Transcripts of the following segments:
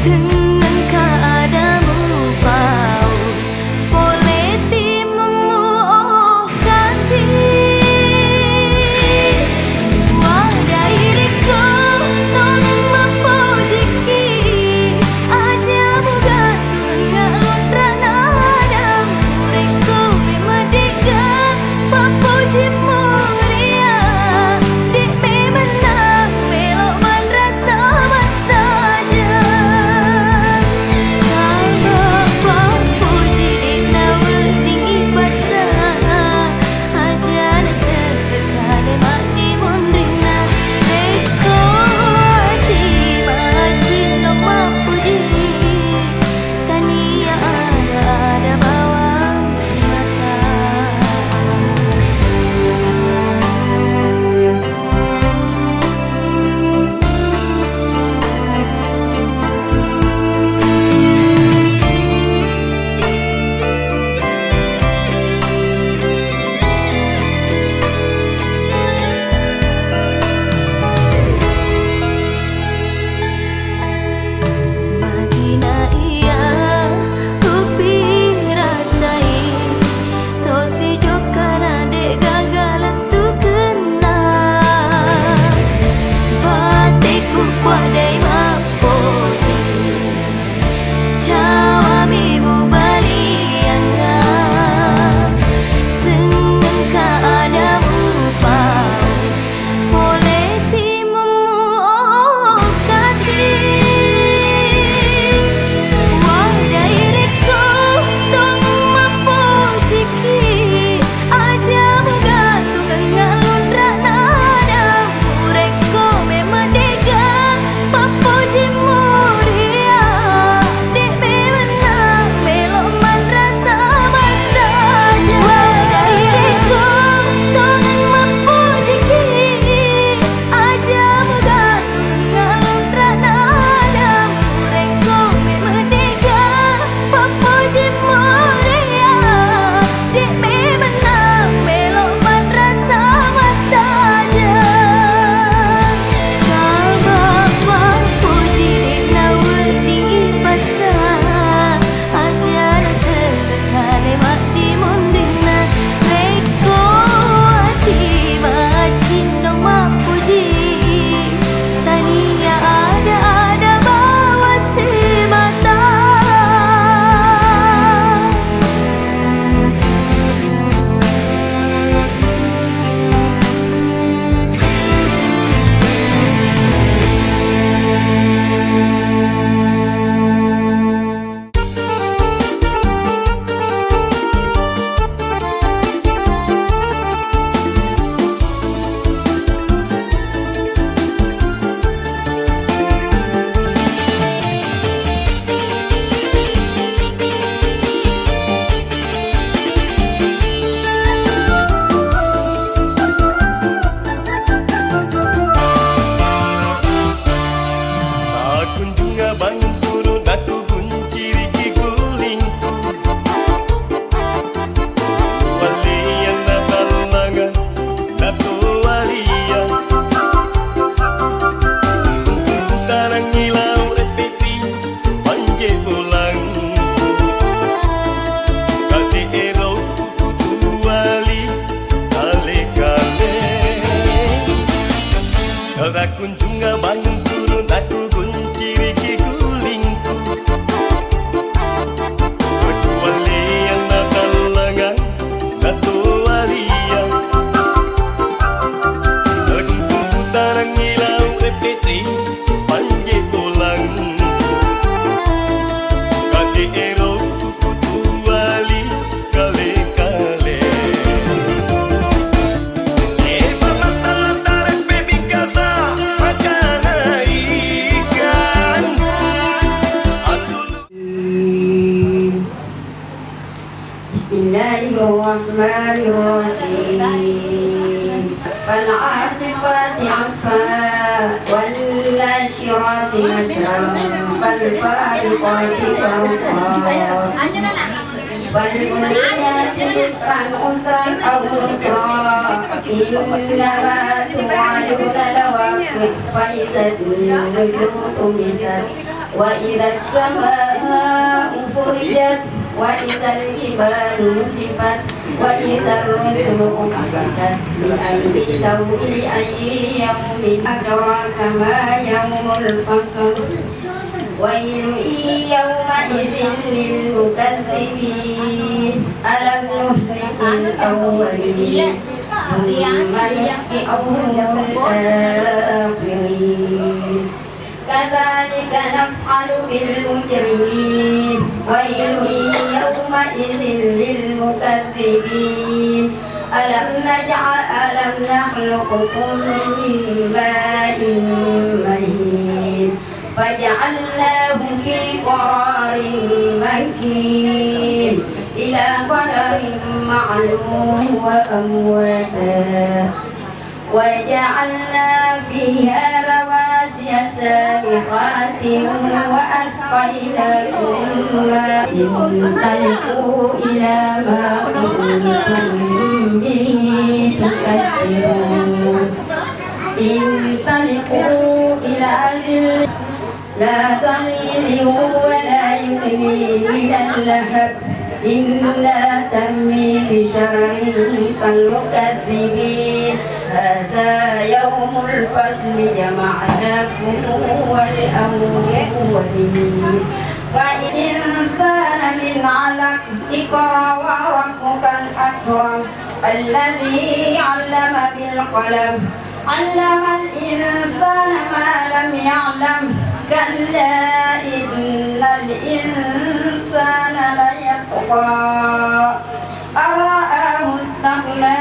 Dengan keadaanmu bau boleh timumu الرحمن الرحيم فالعاصفات عصفا والناشرات نشرا فالفارقات فرقا والملقيات ذكرا أسرا أو نسرا إنما توعدون لواقع فإذا النجوم طمست وإذا السماء فرجت وإذا الجبال نسفت وإذا الرسل أقتت لأي يوم أدراك ما يوم الفصل ويل يومئذ للمكذبين ألم نهلك الأولين ثم نتبعهم الآخرين كذلك نفعل بالمجرمين ويل يومئذ للمكذبين ألم نخلقكم من ماء مهين فجعلناه في قرار مكين إلى قدر معلوم وأمواتا وجعلنا فيها رواسي شامخات وأسقيناكم ماء انطلقوا إلى ما كنتم به تكذبون انطلقوا إلى ظل لا ظليل ولا يغني من اللهب إلا ترمي بشرر كالمكذبين هذا يوم الفصل جمعناكم والأولين فإن إنسان من علق اقرأ وربك الأكرم الذي علم بالقلم علم الإنسان ما لم يعلم كلا إن الإنسان ليطغى أن رآه استغنى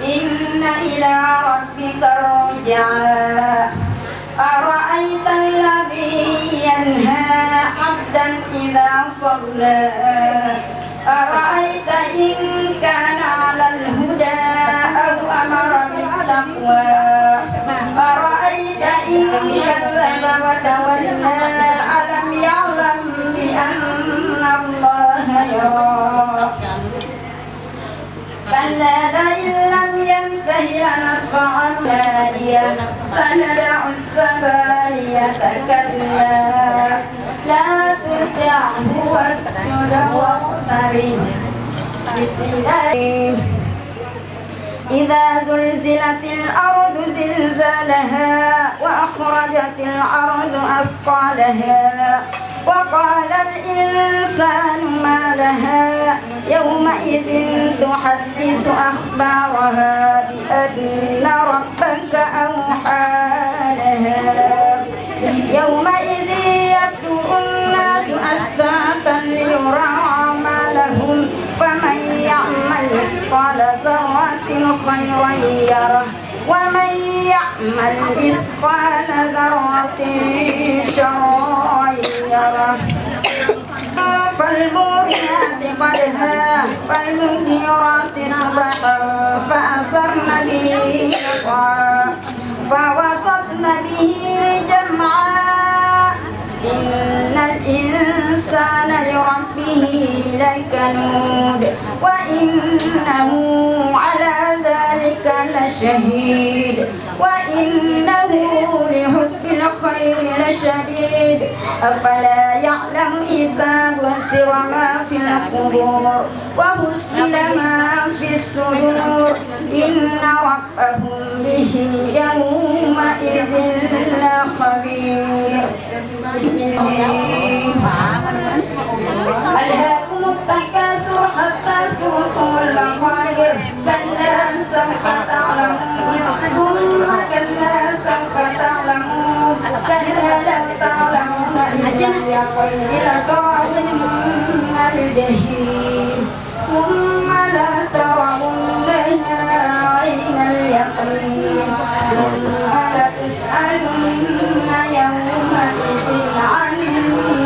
إن إلى ربك الرجعى أرأيت الذي ينهى عبدا إذا صلى أرأيت إن كان على الهدى أو أمر بالتقوى أرأيت إن كذب وتولى ألم يعلم بأن الله يرى كلا لئن لم ينته لنصفعا ناديا سندع الزبانية كلا لا تطعه واسجد واقترب بسم الله إذا زلزلت الأرض زلزالها وأخرجت الأرض أثقالها وقال الإنسان ما لها يومئذ تحدث أخبارها بأن ربك أوحى لها يومئذ يصدر الناس أشتاتا ليرى أعمالهم فمن يعمل مثقال ذرة خيرا يره ومن يعمل مثقال ذرة شرا يره فالموريات قدحا فالمغيرات صبحا فأثرن به نقعا فوسطن به جمعا إن الإنسان لربه لكنود وإنه على ذلك لشهيد وإنه لحب الخير لشديد أفلا يعلم إذا بعثر ما في القبور وحصل ما في الصدور إن ربهم بهم يومئذ لخبير بسم الله ألهاكم التكاثر حتى زرتم المقابر كلا سوف تعلمون ثم كلا سوف تعلمون كلا لو تعلمون اليقين لترون الجحيم ثم لا ترونها عين اليقين ثم لتسألن يومئذ عن النعيم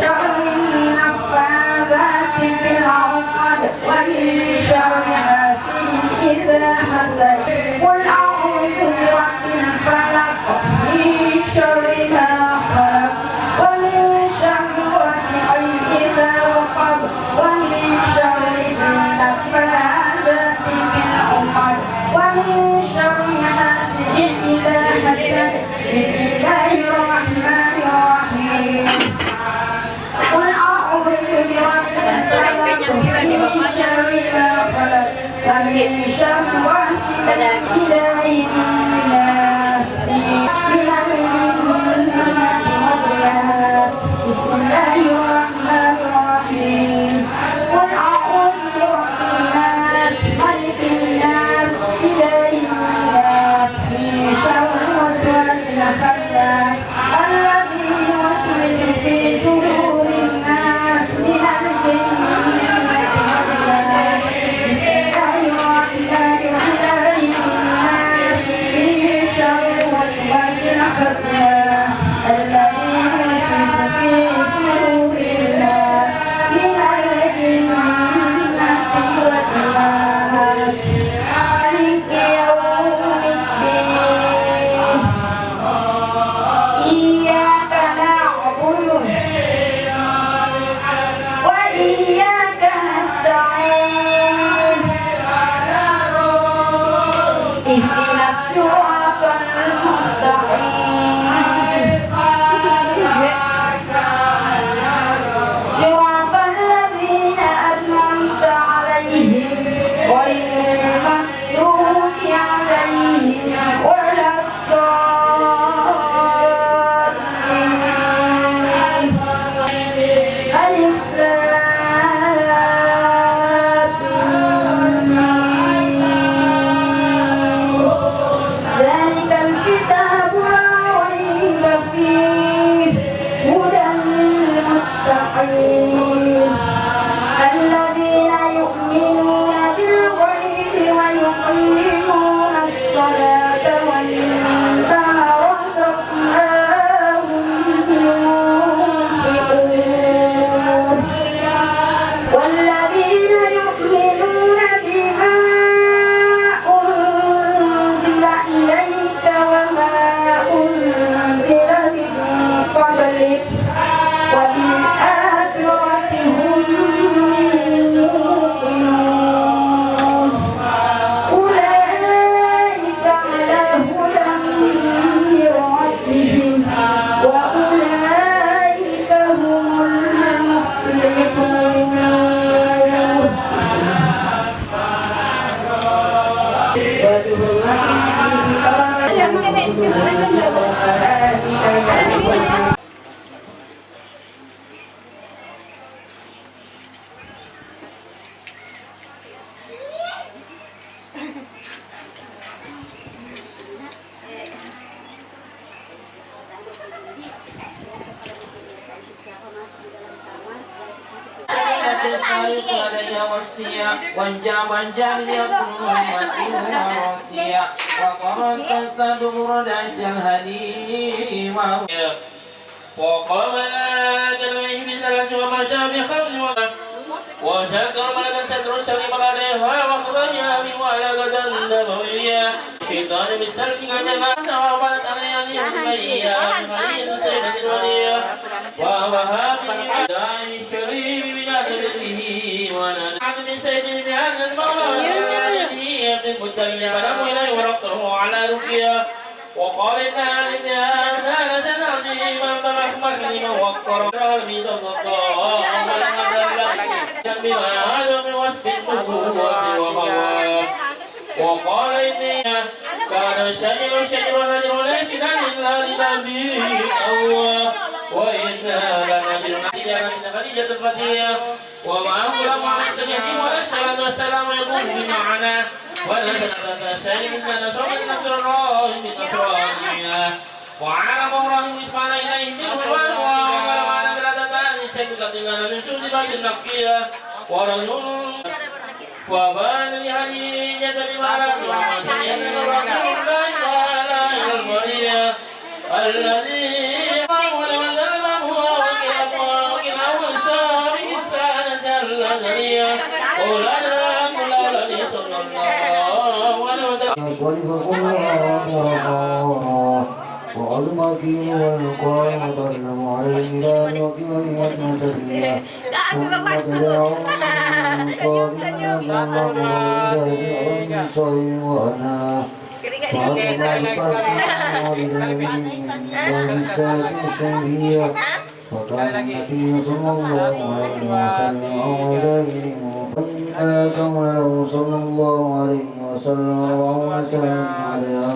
شر النفاثات في العقد ومن شر حاسد إذا حسد قل أعوذ برب الفلق من شر ما خلق ومن شر غاسق إذا وقب ومن شر النفاثات في العقد ومن شر حاسد إذا حسد بسم الله الرحمن الرحيم قل أعوذ برب الفلق من شر ما خلق ومن شر غاسق إذا الناس من الجنة والناس بسم الله الرحمن الرحيم قل أعوذ برب الناس ملك الناس إله الناس من شر الوسواس الخناس الذي يوسوس في صدور الناس من الجنة والناس بسم الله الرحمن الرحيم الناس من شر الوسواس الخناس الذي يوسوس في صدور الناس من الجنة والناس مالك يوم الدين إياك نعبد وإياك نستعين اهدنا الصراط المستقيم صراط الذين أنعمت عليهم غير المغضوب عليهم ولا الضالين ألف لام ميم ذلك الكتاب لا ريب فيه هدى للمتقين الذين يؤمنون بالغيب ويقيمون الصلاة ومما رزقناهم ينفقون والذين يؤمنون بما أنزل إليك وما أنزل من قبلك وبالآخرة هم يوقنون أولئك على هدى من ربهم وأولئك هم المفلحون Wanja-wanja yakun manusia وقرص دبر دعس الهدي وقام آدم بثلاث ومشى بخمس وشكر ملك الستر السليم عليها وخرجها من ولدة نبوية شيطان بالسلك كجماعة وقالت عليها المية المية سيدة الولية ووهاب داعي الشريف بجاذبته ونادى من سيد بهذا المولى ابن المتقين فنموا إليه وربطه على رقية وقال إنها لبنها لجن عظيما فمحمح لمن وقر ربي صلى الله بما هذا من وصف النبوة ومواد وقال إني كان الشجر الذي ليس إلا لنبي أول وإنا لنبي من خديجة الفسيح ومعه لما يتبعهم والصلاة والسلام يقول بمعنى ونزل شيء إن نصر النصر الله من نصرانيا وعلم إبراهيم إسماعيل إليه منه وعلى بلدتان السيدة من سوء بعد النقية ورجل وبان لهديجة بمارك وعشية الرسول الله تعالى إلى المرية الذي وعظمك والقائم ظلم على الميلاد وكمية مسلية ثم تدعون قائم وأنا وكان النبي صلى الله عليه وسلم كما صلى الله عليه وسلم وسلم عليها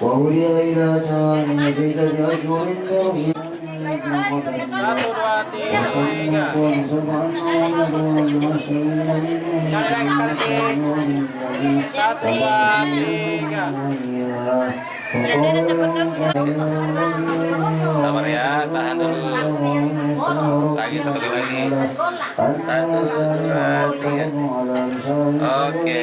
وهدي إلى جمال زيدة أشهر الكريم Sabar ya, tahan dulu. Lagi sekali lagi. 1, 2, 3. Oke.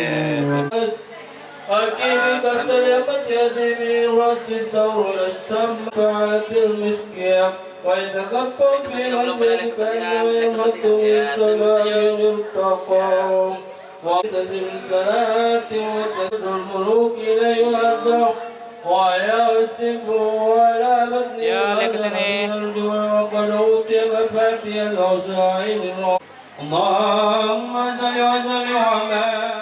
أكيد سلامة يدي من رأس الثور الشمعة المسكية ويتكبر في مسجدك أنه يمد من سماء ارتقى ويلتزم الصلاة وتسد الملوك إليها ويصف على بطن الجوع وقد أوتي مفاتيح العسائل اللهم صل وسلم على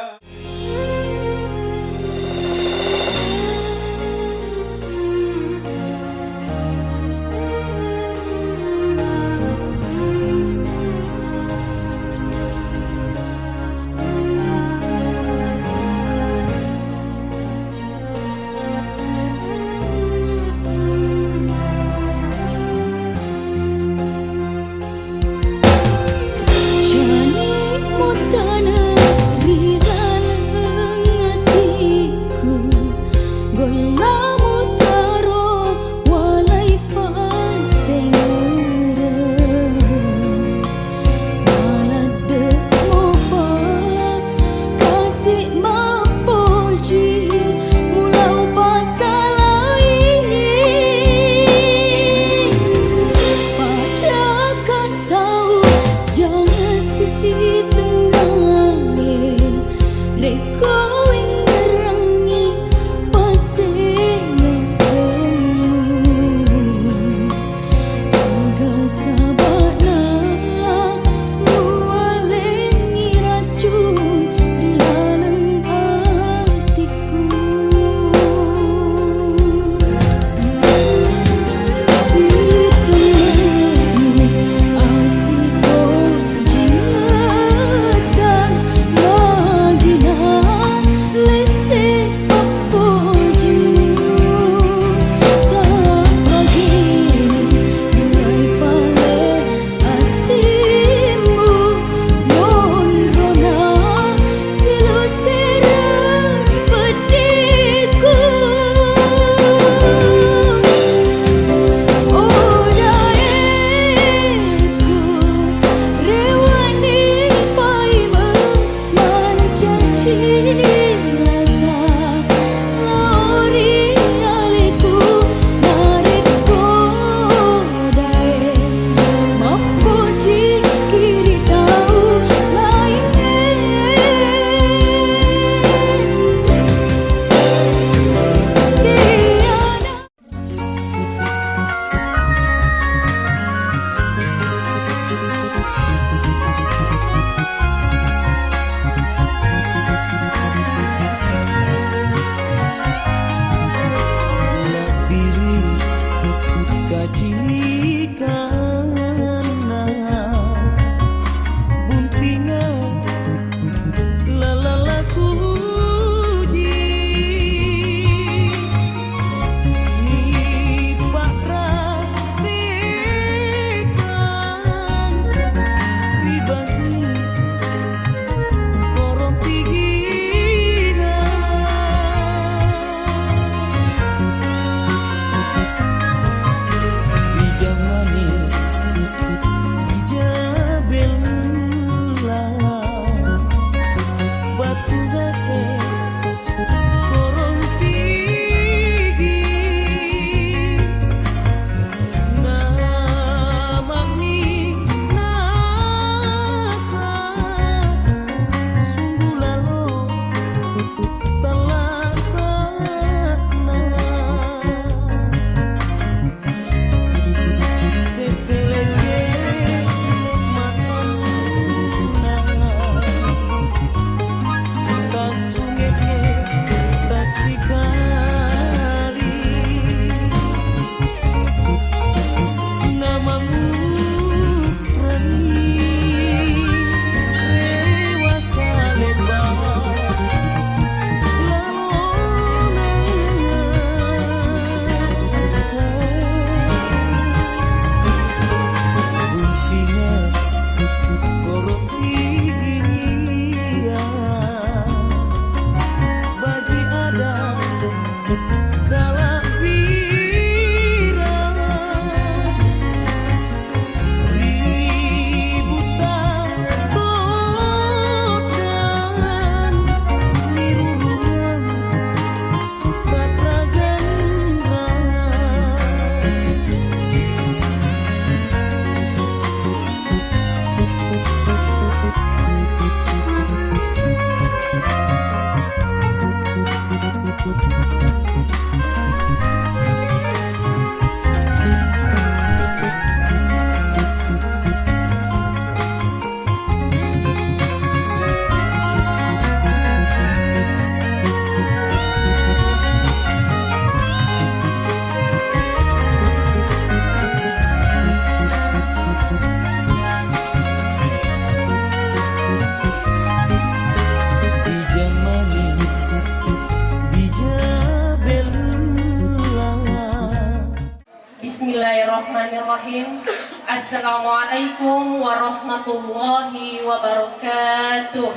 Bismillahirrahmanirrahim. Assalamualaikum warahmatullahi wabarakatuh.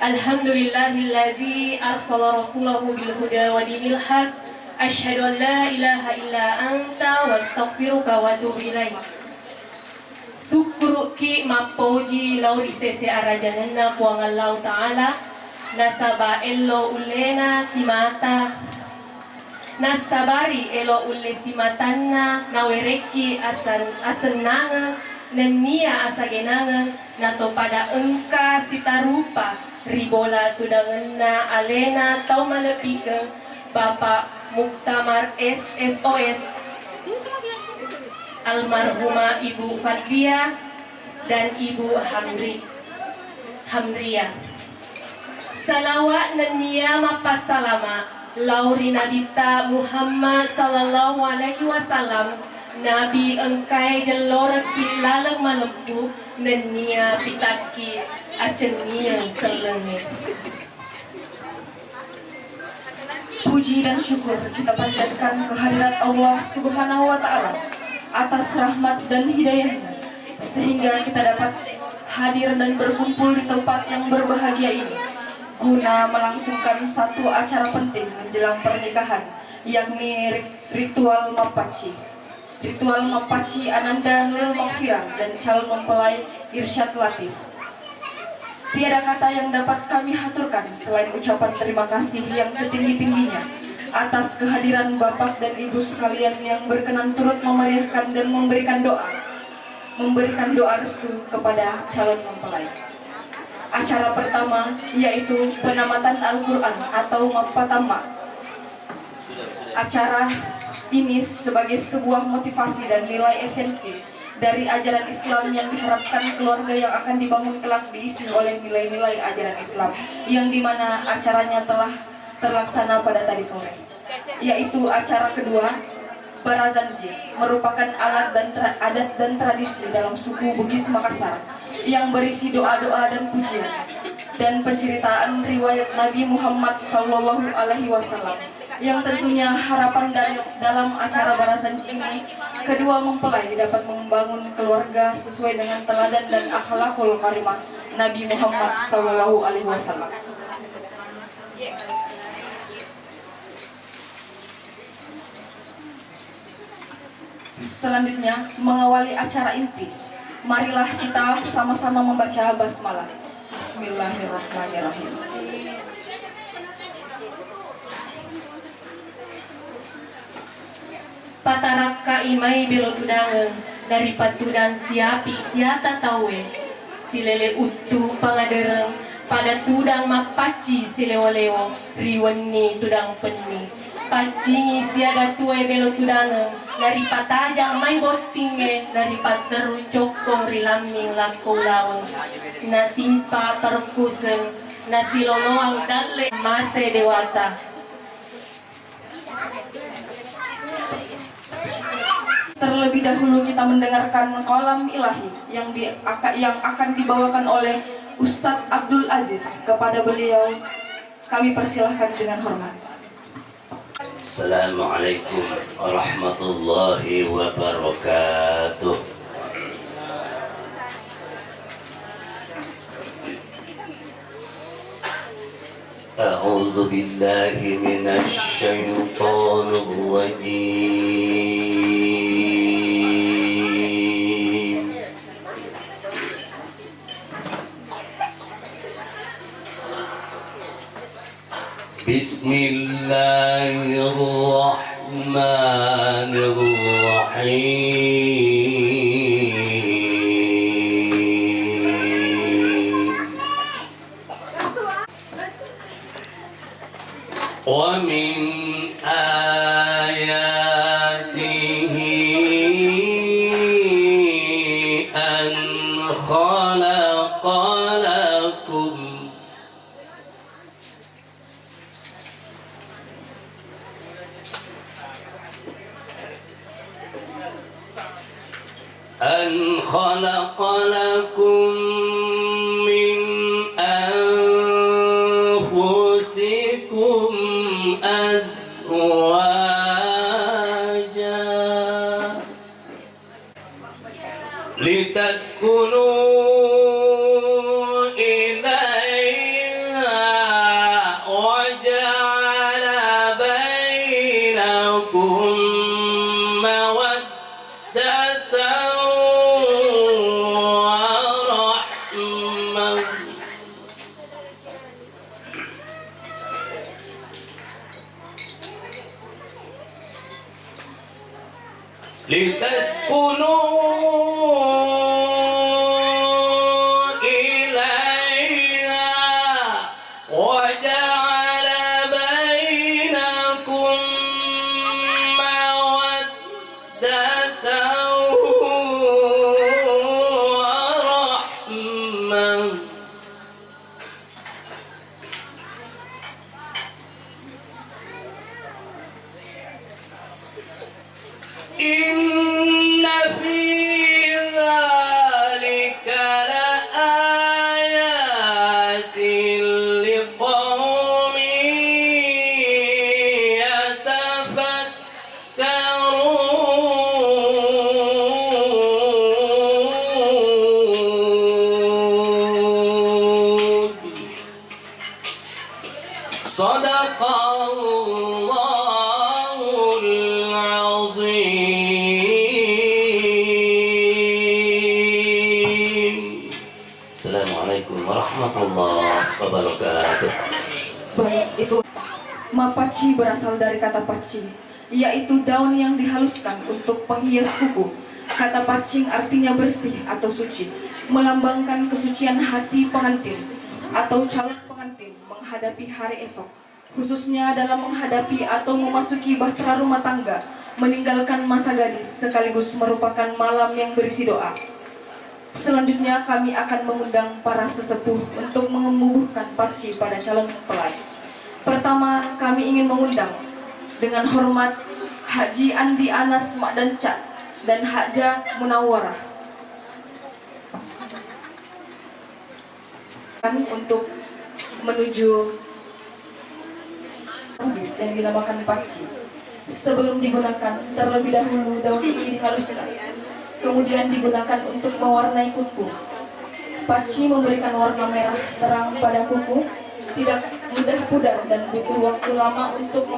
Alhamdulillahilladzi arsala rasulahu bil huda wa dinil haq. Asyhadu an la ilaha illa anta wa astaghfiruka wa atubu ilaik. Syukru ki mapoji lauri sese arajanana puangallahu ta'ala nasaba ello ulena simata nasabari elo ule simatanna nawereki asenanga nenia asagenanga nato pada engka sitarupa ribola tudangenna alena tau malepike Bapak Muktamar SSOS almarhumah Ibu Fadlia dan Ibu Hamria. Salawat nenia mapasalama lauri nabita Muhammad sallallahu alaihi wasallam Nabi engkai jeloraki lalang malempu nenia pitaki acenia selenge. Puji dan syukur kita panjatkan kehadirat Allah Subhanahu wa Ta'ala atas rahmat dan hidayahnya sehingga kita dapat hadir dan berkumpul di tempat yang berbahagia ini guna melangsungkan satu acara penting menjelang pernikahan, yakni ritual Mapaci. Ritual Mapaci Ananda Nurul Maghfirah dan calon mempelai Irsyad Latif. Tiada kata yang dapat kami haturkan selain ucapan terima kasih yang setinggi-tingginya atas kehadiran Bapak dan Ibu sekalian yang berkenan turut memeriahkan dan memberikan doa restu kepada calon mempelai. Acara pertama yaitu penamatan Al-Quran atau Mapatama. Acara ini sebagai sebuah motivasi dan nilai esensi dari ajaran Islam yang diharapkan keluarga yang akan dibangun kelak diisi oleh nilai-nilai ajaran Islam yang dimana acaranya telah terlaksana pada tadi sore, yaitu acara kedua Barazanji, merupakan adat dan tradisi dalam suku Bugis Makassar yang berisi doa-doa dan pujian dan penceritaan riwayat Nabi Muhammad Sallallahu Alaihi Wasallam yang tentunya harapan dalam acara Barazanji ini kedua mempelai dapat membangun keluarga sesuai dengan teladan dan akhlakul karimah Nabi Muhammad Sallallahu Alaihi Wasallam. Selanjutnya, mengawali acara inti, marilah kita sama-sama membaca basmalah. Bismillahirrahmanirrahim. Pataraka imai belotudangan dari patudan siapi siata tawe silele utu pangadereng pada tudang mapaci silewalewo riweni tudang penni pacingi siada tuwe belotudangan dari patajang mai botinge dari pateru cokong rilaming lakau lawang na timpa perkuseng na siloloang dale mase dewata. Terlebih dahulu kita mendengarkan kolam ilahi yang akan dibawakan oleh Ustadz Abdul Aziz. Kepada beliau kami persilahkan dengan hormat. Assalamualaikum warahmatullahi wabarakatuh. A'udzu billahi minasy syaithanir rajim. Bismillahirrahmanirrahim. Wa min ayatihi an khalaqa lakum min anfusikum azwajan لتسكنوا إليها وجعل بينكم مودة ورحمة إن في ذلك لآيات لقوم يتفكرون صدق الله العظيم. Assalamualaikum warahmatullahi wabarakatuh. Baik, itu mapaci berasal dari kata pacing, yaitu daun yang dihaluskan untuk penghias kuku. Kata pacing artinya bersih atau suci, melambangkan kesucian hati pengantin atau calon pengantin menghadapi hari esok, khususnya dalam menghadapi atau memasuki bahtera rumah tangga, meninggalkan masa gadis, sekaligus merupakan malam yang berisi doa. Selanjutnya kami akan mengundang para sesepuh untuk mengembubuhkan paci pada calon mempelai. Pertama, kami ingin mengundang dengan hormat Haji Andi Anas Makdan Cat dan Haja Munawwarah untuk menuju kubis yang dinamakan paci. Sebelum digunakan, terlebih dahulu daun ini dihaluskan, kemudian digunakan untuk mewarnai kuku. Paci memberikan warna merah terang pada kuku, tidak mudah pudar dan butuh waktu lama untuk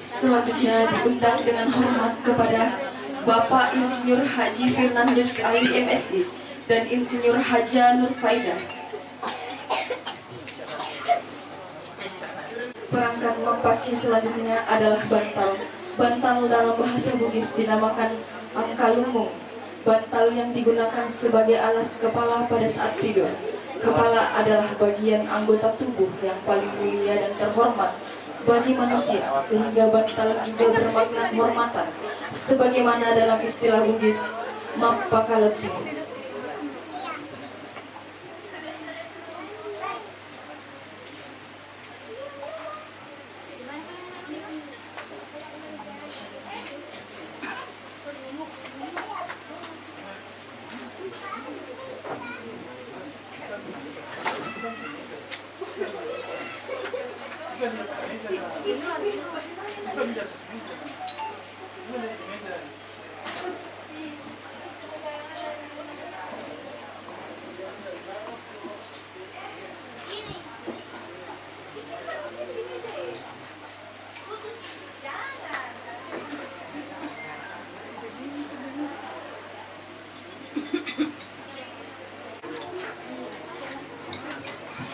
selanjutnya diundang dengan hormat kepada Bapak Insinyur Haji Firnandus Ali MSI dan Insinyur Haja Nur Faidah. Perangkat mapaci selanjutnya adalah bantal. Bantal dalam bahasa Bugis dinamakan angkalumung. Bantal yang digunakan sebagai alas kepala pada saat tidur. Kepala adalah bagian anggota tubuh yang paling mulia dan terhormat bagi manusia, sehingga bantal juga bermakna kehormatan, sebagaimana dalam istilah Bugis mapakalepi.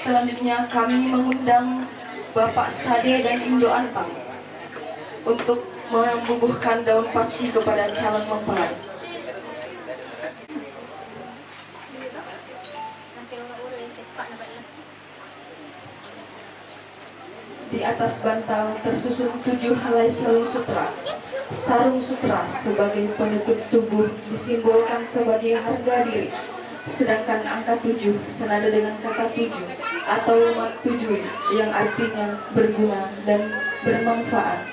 Selanjutnya kami mengundang Bapak Sade dan Indo Antang untuk membubuhkan daun paci kepada calon mempelai. Di atas bantal tersusun 7 helai sarung sutra. Sarung sutra sebagai penutup tubuh disimbolkan sebagai harga diri. Sedangkan angka 7 senada dengan kata 7 atau mat 7 yang artinya berguna dan bermanfaat.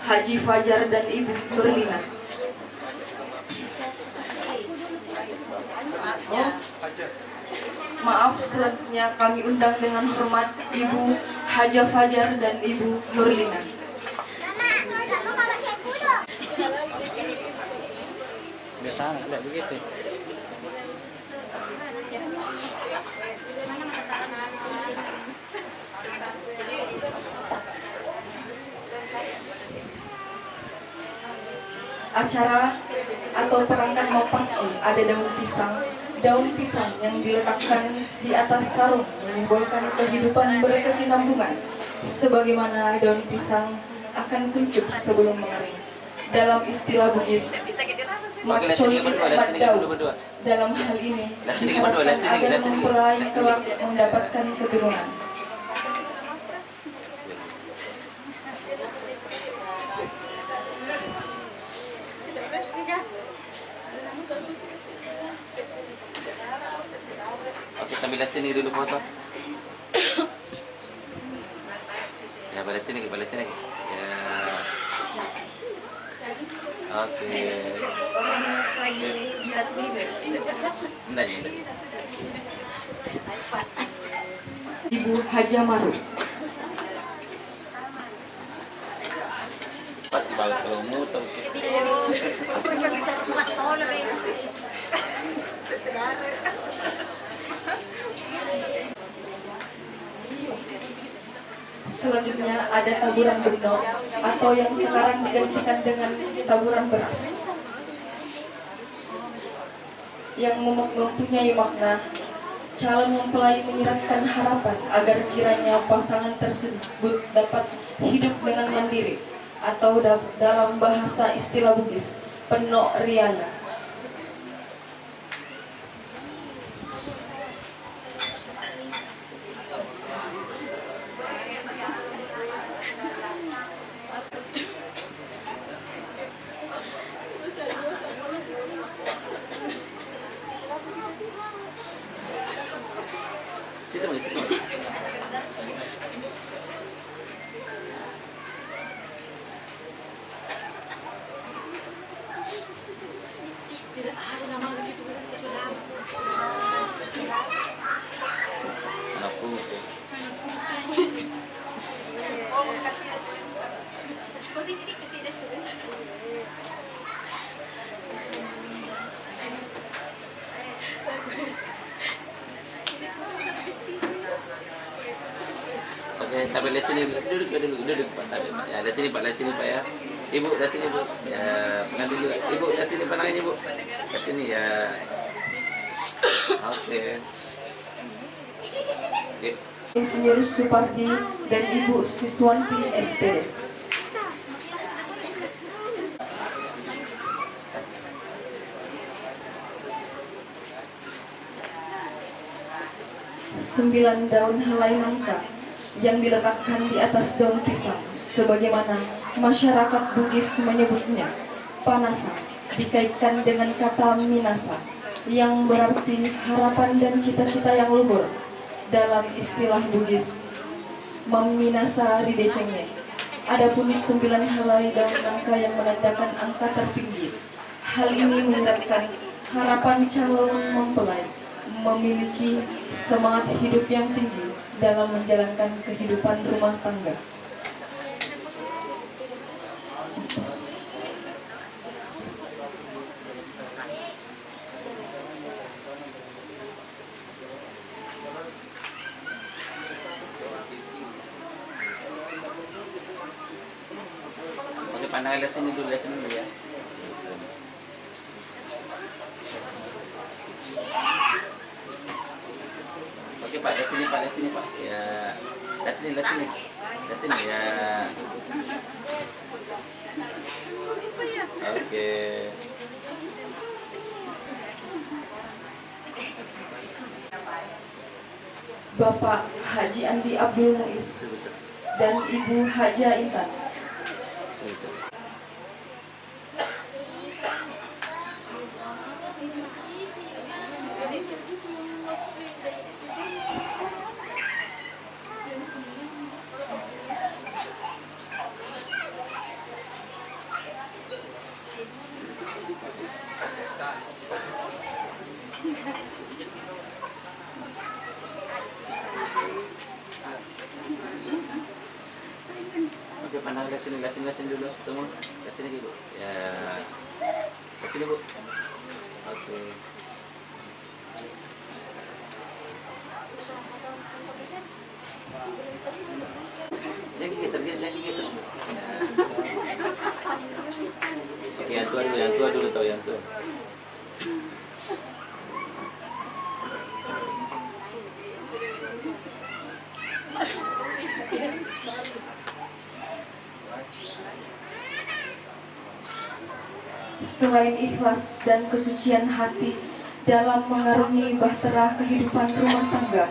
Haji Fajar dan Ibu Nurlina. Maaf, selanjutnya kami undang dengan hormat Ibu Haja Fajar dan Ibu Nurlina. Biasa enggak begitu. Acara atau perangkat mapaci ada daun pisang. Daun pisang yang diletakkan di atas sarung menyimbolkan kehidupan berkesinambungan, sebagaimana daun pisang akan kuncup sebelum mengering. Dalam istilah Bugis, macoli madau. Dalam hal ini diharapkan agar mempelai kelak mendapatkan keturunan. Oke, sambil sini dulu foto. Ya, balik sini lagi. Ya. Oke. Enggak. Ibu Haja Maru. Pasti bagus kalau muter. Selanjutnya ada taburan beno atau yang sekarang digantikan dengan taburan beras, yang mempunyai makna calon mempelai menyiratkan harapan agar kiranya pasangan tersebut dapat hidup dengan mandiri atau dalam bahasa istilah Bugis, penok riana. Situ. Oke, tapi di sini duduk Pak. Ya, di sini Pak ya. Ibu di sini Bu. Ya, pengantin juga. Ibu di sini pandangannya Bu. Di sini ya. Oke. Oke. Insinyur Supardi dan Ibu Siswanti SPD. Sembilan daun helai nangka yang diletakkan di atas daun pisang, sebagaimana masyarakat Bugis menyebutnya panasa, dikaitkan dengan kata minasa yang berarti harapan dan cita-cita yang luhur. Dalam istilah Bugis, meminasa ridecengnya. Adapun 9 helai daun nangka yang menandakan angka tertinggi. Hal ini menandakan harapan calon mempelai memiliki semangat hidup yang tinggi dalam menjalankan kehidupan rumah tangga. pandang lihat sini dulu ya. Oke Pak, lihat sini Pak. Ya, lihat sini ya. Oke. Bapak Haji Andi Abdul Muiz dan Ibu Haja Intan. Oke, pandang lihat sini dulu semua. Lihat sini dulu. Ya. Lihat sini Bu. Oke. Jangan geser. Ya. Oke, yang tua dulu tahu yang tua. Selain ikhlas dan kesucian hati dalam mengarungi bahtera kehidupan rumah tangga,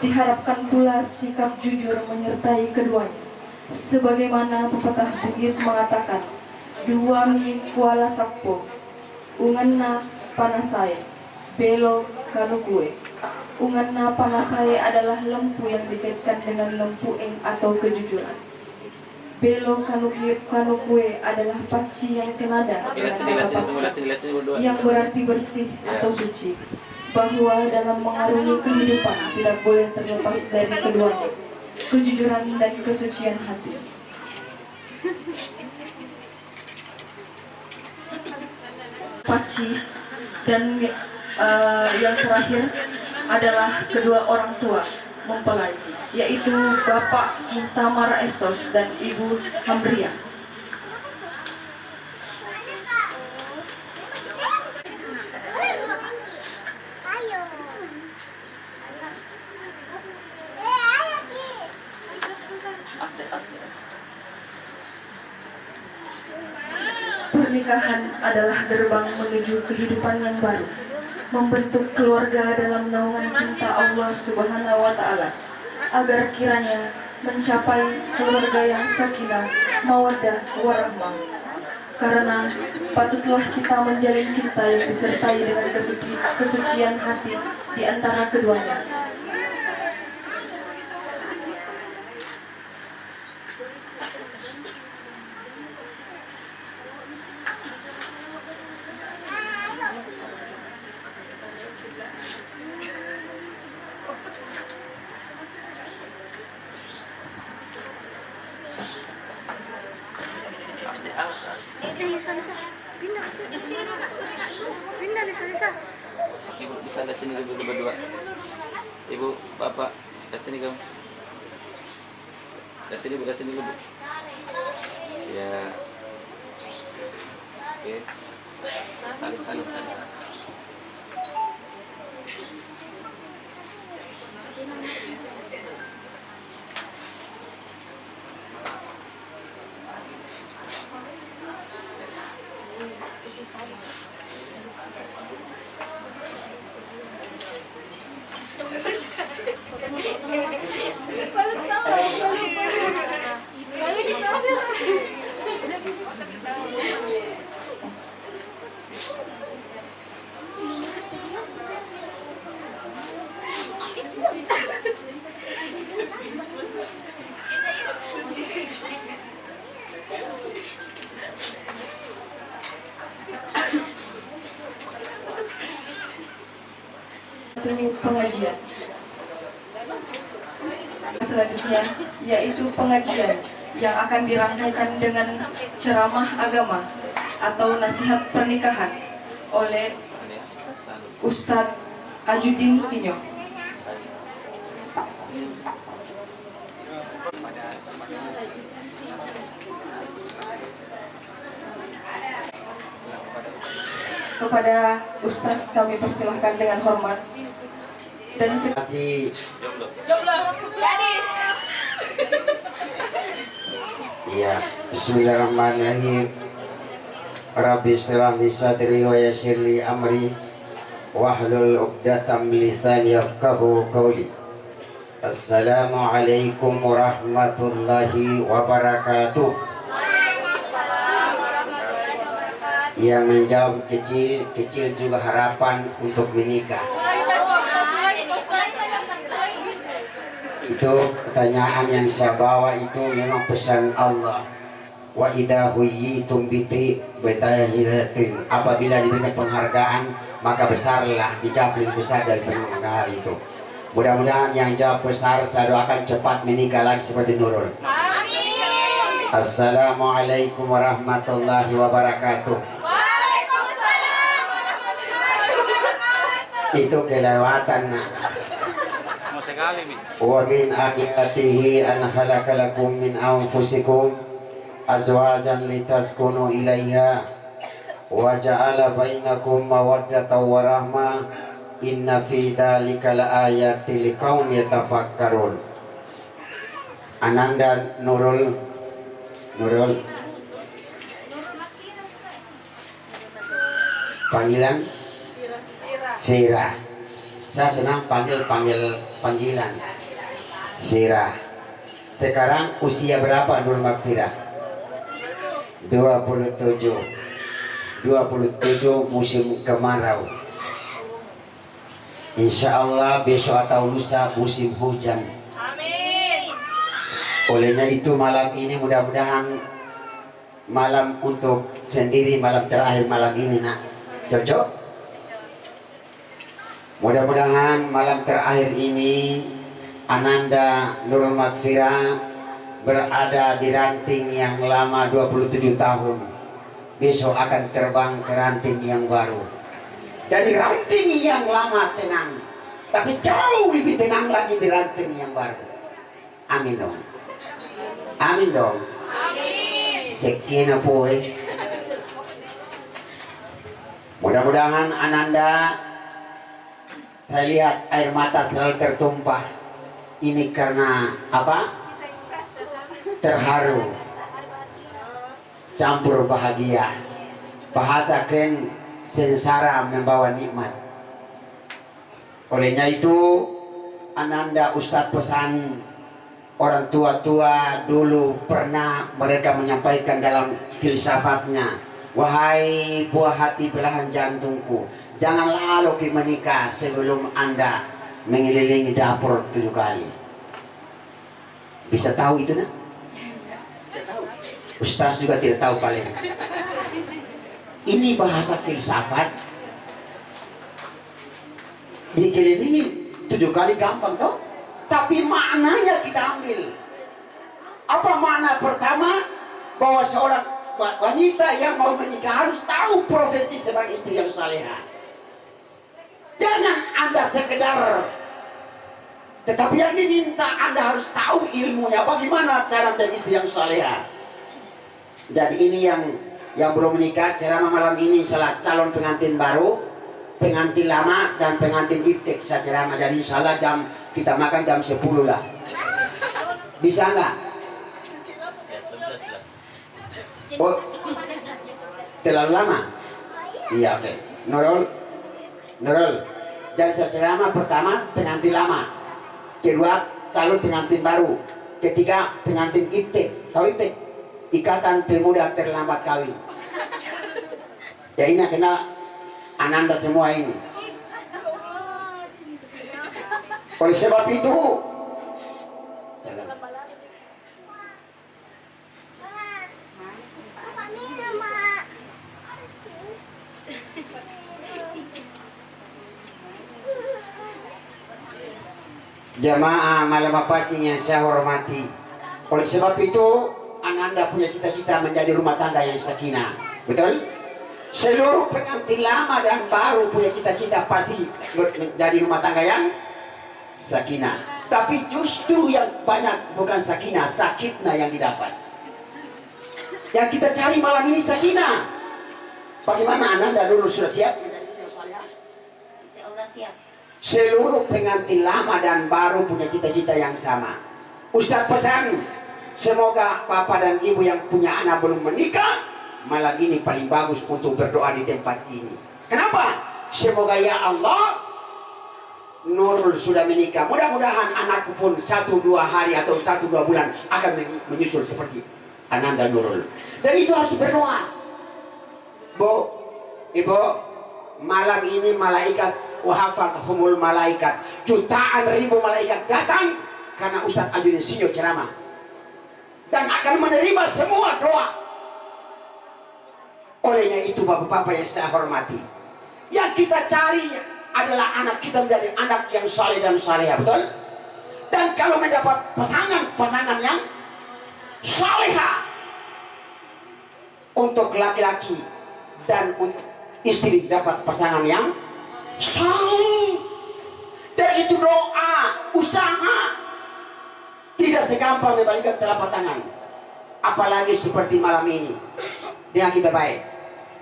diharapkan pula sikap jujur menyertai keduanya. Sebagaimana pepatah Bugis mengatakan, duami kuala sapo, unganna panasai, belo kanukue. Unganna panasai adalah lempu yang dikaitkan dengan lempu eng atau kejujuran. Belo kanukue adalah paci yang senada dengan kata paksa, yang berarti bersih atau suci, bahwa dalam mengarungi kehidupan tidak boleh terlepas dari keduanya, kejujuran dan kesucian hati. Paci dan yang terakhir adalah kedua orang tua mempelai, yaitu Bapak Muhtamar Esos dan Ibu Hamria. Pernikahan adalah gerbang menuju kehidupan yang baru, membentuk keluarga dalam naungan cinta Allah Subhanahu wa Ta'ala, agar kiranya mencapai keluarga yang sakinah, mawaddah, warahmah. Karena patutlah kita menjalin cinta yang disertai dengan kesucian hati di antara keduanya. Ibu bisa lihat sini dulu berdua. Ibu, Bapak, lihat sini kamu. Lihat sini dulu. Ya. Oke. Salim. Pengajian selanjutnya yaitu pengajian yang akan dirangkaikan dengan ceramah agama atau nasihat pernikahan oleh Ustadz Ajuddin Sinyo. Kepada Ustadz kami persilahkan dengan hormat. Dan Kasih. Iya. Bismillahirrahmanirrahim. Rabbi shrah li sadri wa yassir li amri wahlul 'uqdatam min lisani yafqahu qawli. Assalamualaikum warahmatullahi wabarakatuh. Yang menjawab kecil juga harapan untuk menikah. Itu pertanyaan yang saya bawa itu memang pesan Allah. Wa idza huyyitum bi bitahiyatin, apabila diberikan penghargaan maka besarlah, dijawab lebih besar dari penghargaan itu. Mudah-mudahan yang jawab besar saya doakan cepat menikah lagi seperti Nurul. Amin. Assalamualaikum warahmatullahi wabarakatuh. Waalaikumsalam warahmatullahi wabarakatuh. Itu kelewatan. Wa min ayatihi an khalaqalakum min anfusikum azwajan litaskunu ilaiha wa ja'ala bainakum mawaddatan wa rahmah inna fi dzalika laayatil liqaumin yatafakkarun. Ananda Nurul panggilan Fira. Saya senang panggilan Fira. Sekarang usia berapa Nur Makfira? 27 musim kemarau. Insya Allah besok atau lusa musim hujan. Amin. Olehnya itu malam ini mudah-mudahan malam untuk sendiri, malam terakhir malam ini nak. Cocok? Mudah-mudahan malam terakhir ini Ananda Nurul Makfira berada di ranting yang lama 27 tahun. Besok akan terbang ke ranting yang baru. Dari ranting yang lama tenang, tapi jauh lebih tenang lagi di ranting yang baru. Amin dong. Amin dong. Amin. Sekian poe. Mudah-mudahan Ananda, saya lihat air mata selalu tertumpah. Ini karena apa? Terharu, campur bahagia. Bahasa keren, sengsara membawa nikmat. Olehnya itu Ananda Ustadz pesan, orang tua-tua dulu pernah mereka menyampaikan dalam filsafatnya, wahai buah hati belahan jantungku, jangan lalu menikah sebelum Anda mengelilingi dapur 7 kali. Bisa tahu itu nak? Ustaz juga tidak tahu kalian. Ini bahasa filsafat. Dikelilingi 7 kali gampang toh? Tapi maknanya kita ambil. Apa makna pertama? Bahwa seorang wanita yang mau menikah harus tahu profesi sebagai istri yang salehah. Jangan Anda sekedar, tetapi yang diminta Anda harus tahu ilmunya, bagaimana cara menjadi istri yang salehah. Jadi ini yang belum menikah, ceramah malam ini salah calon pengantin baru, pengantin lama dan pengantin iptek saya ceramah. Jadi salah kita makan jam 10 lah. Bisa nggak? Oh, terlalu lama? Iya, oke. Nurul, jadi saya ceramah pertama pengantin lama, kedua calon pengantin baru, ketiga pengantin iptek. Tahu iptek? Ikatan Pemuda Terlambat Kawin. Ya ini kenal Ananda semua ini. Oleh sebab itu, salam. Jamaah malam apacing yang saya hormati. Oleh sebab itu, Ananda punya cita-cita menjadi rumah tangga yang sakinah. Betul? Seluruh pengantin lama dan baru punya cita-cita pasti menjadi rumah tangga yang sakinah. Tapi justru yang banyak bukan sakinah, sakitna yang didapat. Yang kita cari malam ini sakinah. Bagaimana Ananda dulu sudah siap menjadi istri yang salihah? Insya Allah siap. Seluruh pengantin lama dan baru punya cita-cita yang sama. Ustadz pesan, semoga bapak dan ibu yang punya anak belum menikah, malam ini paling bagus untuk berdoa di tempat ini. Kenapa? Semoga ya Allah, Nurul sudah menikah. Mudah-mudahan anakku pun 1-2 hari atau 1-2 bulan akan menyusul seperti Ananda Nurul. Dan itu harus berdoa. Bu, ibu, malam ini malaikat wahafathumul malaikat, jutaan ribu malaikat datang karena Ustadz Ajudin Sinyo ceramah, dan akan menerima semua doa. Olehnya itu bapak-bapak yang saya hormati, yang kita cari adalah anak kita menjadi anak yang saleh dan salehah, betul? Dan kalau mendapat pasangan yang salehah untuk laki-laki dan untuk istri dapat pasangan yang saleh, dan itu doa, usaha, tidak segampang membalikkan telapak tangan. Apalagi seperti malam ini dengan kita baik,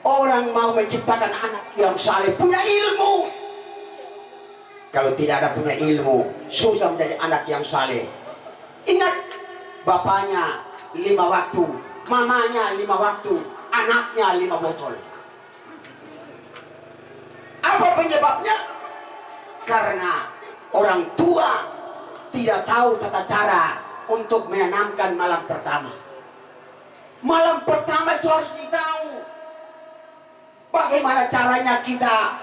orang mau menciptakan anak yang saleh, punya ilmu. Kalau tidak ada punya ilmu, susah menjadi anak yang saleh. Ingat, bapaknya 5 waktu, mamanya 5 waktu, anaknya 5 botol. Apa penyebabnya? Karena orang tua tidak tahu tata cara untuk menanamkan malam pertama. Malam pertama itu harus ditahu. Bagaimana caranya kita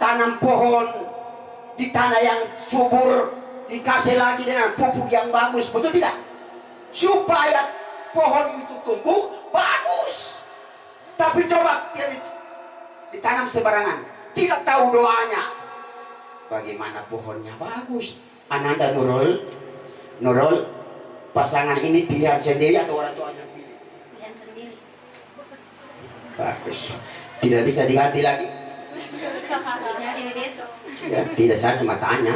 tanam pohon di tanah yang subur, dikasih lagi dengan pupuk yang bagus, betul tidak? Supaya pohon itu tumbuh bagus. Tapi coba dia ditanam sembarangan, tidak tahu doanya, bagaimana pohonnya bagus. Ananda Nurul, pasangan ini pilihan sendiri atau orang tuanya pilih? Pilihan sendiri. Bagus, tidak bisa diganti lagi. Jadi besok. Ya, tidak, saya cuma tanya.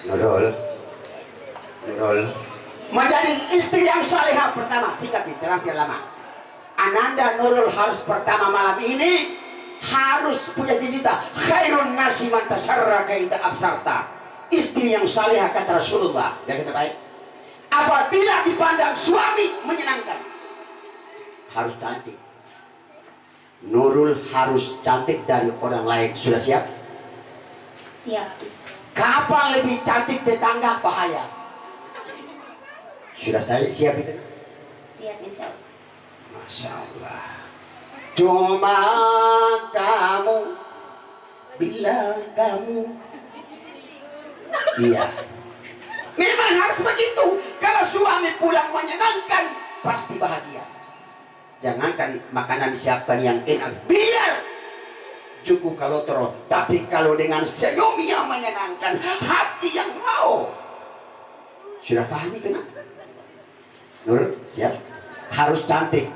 Nurul menjadi istri yang salehah pertama, singkat cerita tidak lama. Ananda Nurul harus pertama malam ini harus punya cita-cita, khairun nasi man tasarraka idza absarta. Istri yang salehah kata Rasulullah, dan kita baik, apabila dipandang suami menyenangkan, harus cantik. Nurul harus cantik dari orang lain. Sudah siap? Siap. Kapan lebih cantik tetangga bahaya? Sudah saya siap itu? Siap insya Allah. Masya Allah. Cuma kamu bilang kamu. Iya. Memang harus begitu. Kalau suami pulang menyenangkan, pasti bahagia. Jangankan makanan siapkan yang enak, biar cukup kalau terus. Tapi kalau dengan senyum yang menyenangkan, hati yang mau. Sudah paham itu nak? Nur, siap? Harus cantik.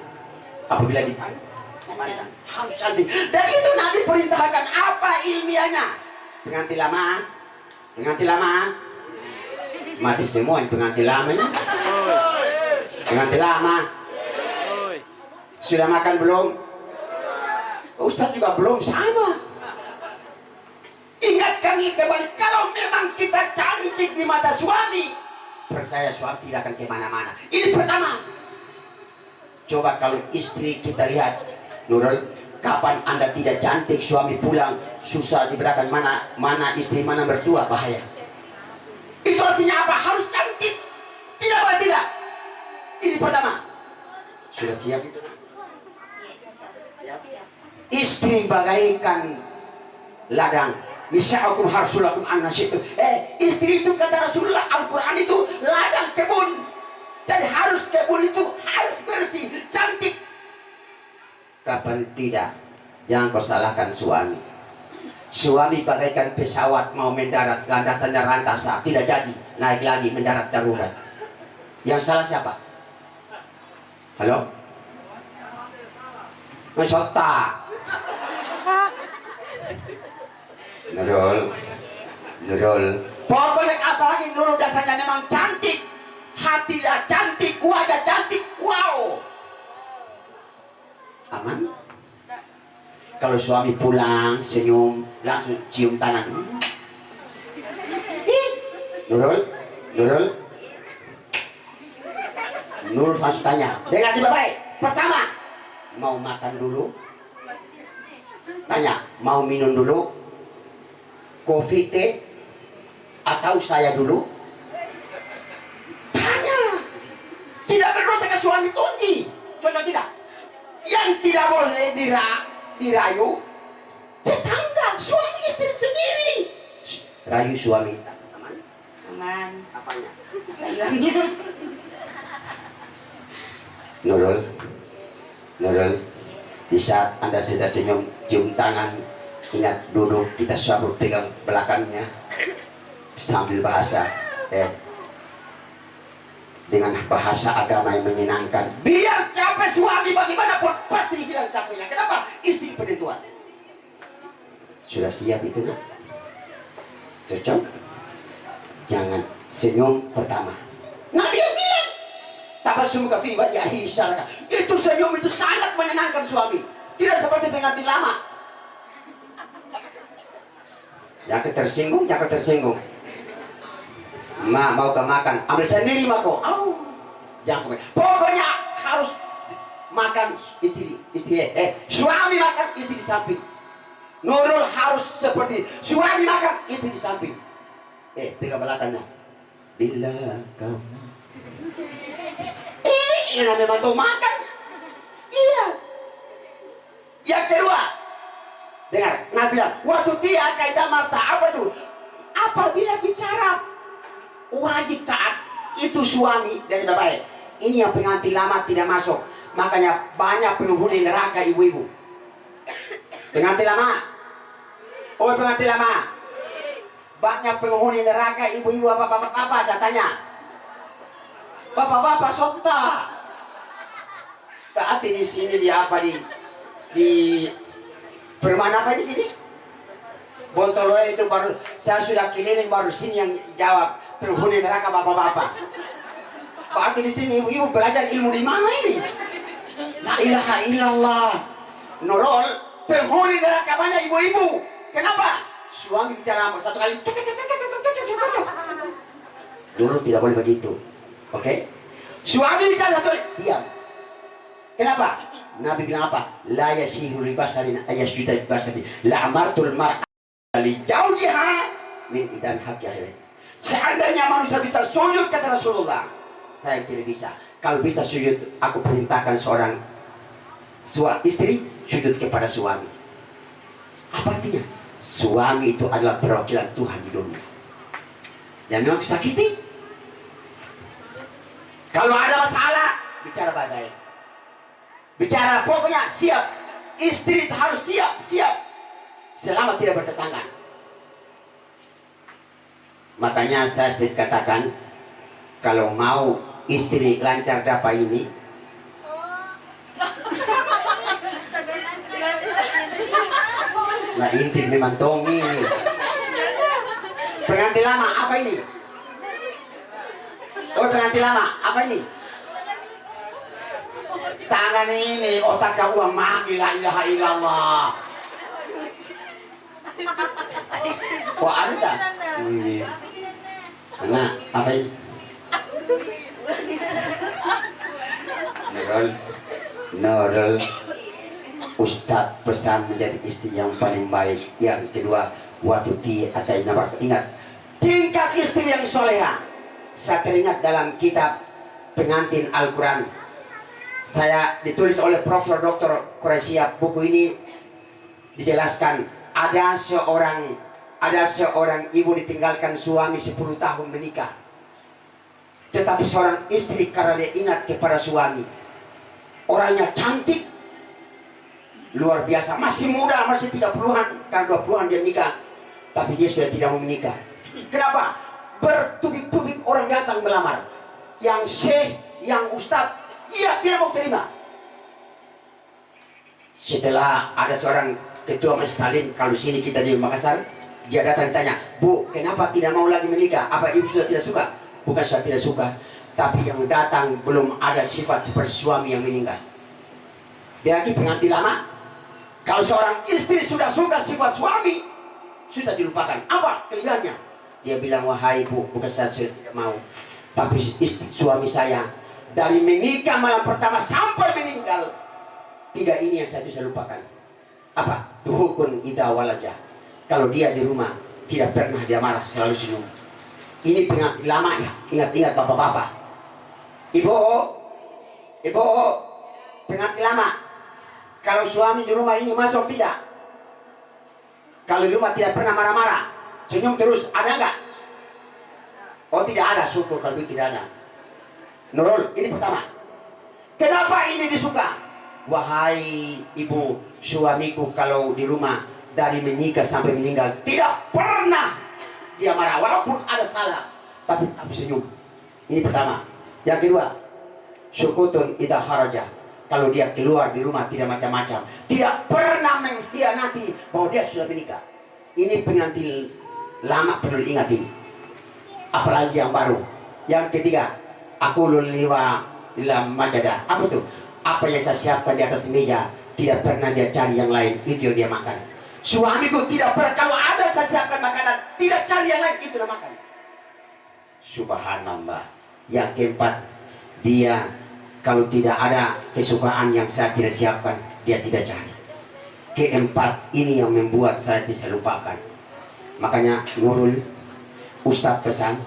Apabila dipandang, harus cantik. Dan itu Nabi perintahkan. Apa ilmiahnya? Pengantin lama, mati semua yang pengantin lama. Pengantin lama. Sudah makan belum? Ustaz juga belum, sama. Ingatkan kembali, kalau memang kita cantik di mata suami, percaya suami tidak akan kemana-mana. Ini pertama. Coba kalau istri kita lihat, Nurul, kapan Anda tidak cantik, suami pulang susah dibedakan mana istri mana mertua, bahaya. Itu artinya apa? Harus cantik. Tidak boleh tidak. Ini pertama. Sudah siap itu? Siap. Istri bagaikan ladang. Nisa'akum harsulakum annasitu. Istri itu kata Rasulullah, Al-Quran itu ladang kebun. Dan harus kebun itu harus bersih, cantik. Kapan tidak? Jangan kau salahkan suami. Suami bagaikan pesawat mau mendarat, landasannya rantasa, tidak jadi, naik lagi mendarat darurat. Yang salah siapa? Halo? Mesota. Nurul. Pokoknya apalagi Nurul dasarnya memang cantik, hati dah cantik, wajah cantik, wow. Kalau suami pulang senyum langsung cium tangan. Ih, Nurul, Nurul masuk tanya. Dengar baik. Pertama, mau makan dulu? Tanya, mau minum dulu? Kopi, teh, atau saya dulu? Tanya. Tidak berdosa ke suami tunji. Cocok tidak? Yang tidak boleh dirayu tetangga, suami istri sendiri. Rayu suami aman? Aman. Apanya? Rayuannya. Nurul, di saat Anda sudah senyum, cium tangan, ingat duduk, kita selalu pegang belakangnya sambil bahasa dengan bahasa agama yang menyenangkan. Biar capek suami bagaimanapun pasti bilang capeknya. Kenapa? Istri penentuan. Sudah siap itu nak? Cocok? Jangan senyum pertama. Nabi yang bilang, tabassum ka fi wajhihi syaraka. Itu senyum itu sangat menyenangkan suami. Tidak seperti pengantin lama. Jangan tersinggung. Ma mau ke makan, ambil sendiri mako. Jangan komen. Pokoknya harus makan istri. Suami makan, istri di samping. Nurul harus seperti suami makan, istri di samping. Pegang belakangnya. Bila kamu ini namanya tuh makan. Iya. Yang kedua, dengar, Nabi bilang, waktu dia kaidah marta apa itu? Apabila bicara wajib taat itu suami dan bapak. Ini yang pengantin lama tidak masuk. Makanya banyak penghuni neraka ibu-ibu. Pengantin lama. Pengantin lama. Banyak penghuni neraka ibu-ibu apa saya tanya. Bapak-bapak sonta. Berarti di sini di apa di perumahan apa di sini? Bontoloe itu baru saya sudah keliling baru sini yang jawab penghuni neraka bapak-bapak. Berarti di sini ibu-ibu belajar ilmu di mana ini? La ilaha illallah. Nurul, penghuni neraka banyak ibu-ibu. Kenapa? Suami bicara satu kali. Dulu tidak boleh begitu. Oke? Suami bicara satu kali, diam. Kenapa? Nabi bilang apa? La yasihu libasarin ayasjuda libasarin. La amartul mar'a li jauhiha min idan haqqi. Seandainya manusia bisa sujud kata Rasulullah, saya tidak bisa. Kalau bisa sujud, aku perintahkan seorang istri sujud kepada suami. Apa artinya? Suami itu adalah perwakilan Tuhan di dunia. Yang memang sakiti. Kalau ada masalah, bicara baik-baik. Bicara pokoknya siap. Istri harus siap. Selama tidak bertetangga. Makanya saya sering katakan, kalau mau istri lancar dapat ini, nah inti memang tongi ini. Pengantin lama apa ini? Pengantin lama apa ini? Tangan ini otaknya uang mami, la ilaha illallah. Kok ada tak? Ini. Nah, apa ini? Nurul, Ustadz pesan menjadi istri yang paling baik. Yang kedua, watuti atai nabar. Ingat, tingkat istri yang soleha. Saya teringat dalam kitab pengantin Al-Quran. Saya ditulis oleh Profesor Dr. Quraisyah. Buku ini dijelaskan ada seorang ibu ditinggalkan suami 10 tahun menikah. Tetapi seorang istri karena dia ingat kepada suami, orangnya cantik, luar biasa, masih muda, masih 30-an, karena 20-an dia nikah, tapi dia sudah tidak mau menikah. Kenapa? Bertubi-tubi orang datang melamar, yang syekh, yang ustadz, dia tidak mau terima. Setelah ada seorang ketua Majelis Taklim, kalau sini kita di Makassar, dia datang tanya, Bu, kenapa tidak mau lagi menikah? Apa ibu sudah tidak suka? Bukan saya tidak suka, tapi yang datang belum ada sifat seperti suami yang meninggal. Dia lagi pengantin lama, Kalau seorang istri sudah suka sifat suami, sudah dilupakan. Apa kelebihannya? Dia bilang, wahai ibu, bukan saya tidak mau, tapi istri, suami saya dari menikah malam pertama sampai meninggal, 3 ini yang saya lupakan. Apa? Tuhukun ida walaja. Kalau dia di rumah tidak pernah dia marah, selalu senyum. Ini pengantin lama ya. Ingat-ingat bapak-bapak. Ibu, pengantin lama. Kalau suami di rumah ini masuk tidak? Kalau di rumah tidak pernah marah-marah, senyum terus, ada enggak? Oh tidak ada, syukur kalau itu tidak ada. Nurul, ini pertama. Kenapa ini disuka? Wahai ibu, suamiku kalau di rumah dari menikah sampai meninggal tidak pernah dia marah, walaupun ada salah, tapi senyum. Ini pertama. Yang kedua, sukutun idha kharaja. Kalau dia keluar di rumah tidak macam-macam, tidak pernah mengkhianati bahwa dia sudah menikah. Ini pengantin lama perlu diingat ini. Apalagi yang baru. Yang ketiga, aku luliwa dalam majadah. Apa tuh? Apa yang saya siapkan di atas meja tidak pernah dia cari yang lain, itu yang dia makan. Suamiku tidak pernah, kalau ada saya siapkan makanan, tidak cari yang lain, itu dia makan. Subhanallah. Yang keempat, dia kalau tidak ada kesukaan yang saya tidak siapkan, dia tidak cari. Keempat ini yang membuat saya tidak lupakan. Makanya Nurul, Ustadz pesan,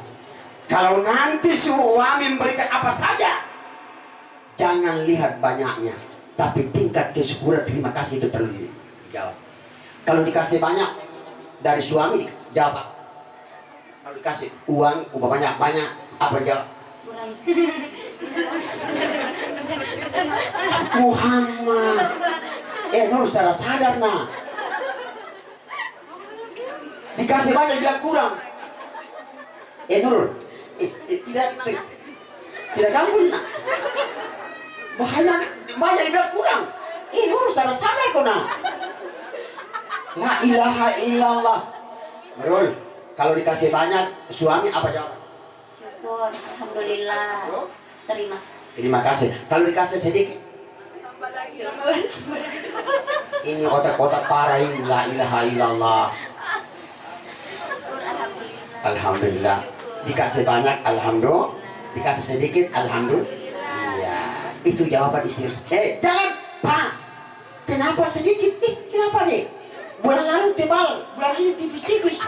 kalau nanti suami memberikan apa saja, jangan lihat banyaknya, tapi tingkat kesyukuran terima kasih itu perlu dijawab. Kalau dikasih banyak dari suami, jawab. Kalau dikasih uang banyak, apa jawab? Muhammad, Nur sadar nah. Dikasih banyak bilang kurang. Nur, tidak ganggu nak. Bahaya banyak bilang kurang. Nur sadar kau nah. La ilaha illallah. Nurul, kalau dikasih banyak suami apa jawab? Syukur, alhamdulillah. Terima kasih. Kalau dikasih sedikit, ini otak-otak parah ini. La ilaha illallah. Alhamdulillah. Dikasih banyak, alhamdulillah. Dikasih sedikit, alhamdulillah. Iya, itu jawaban istri. Jangan, Pak. Kenapa sedikit? Kenapa nih? Bulan lalu tebal, bulan ini tipis-tipis.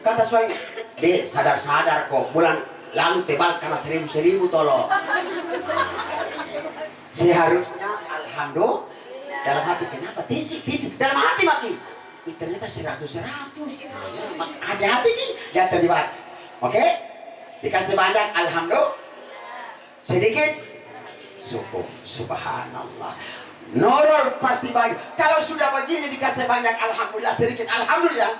Kata suami, Dek, sadar-sadar kok. Bulan lalu tebal karena 1000 tolong. Seharusnya alhamdulillah. Dalam hati kenapa tisik? Dalam hati mati. Ternyata 100. Hati-hati nih, jangan terjebak. Oke? Dikasih banyak alhamdulillah. Sedikit syukur. Subhanallah. Nurul pasti baik. Kalau sudah begini dikasih banyak alhamdulillah, sedikit alhamdulillah.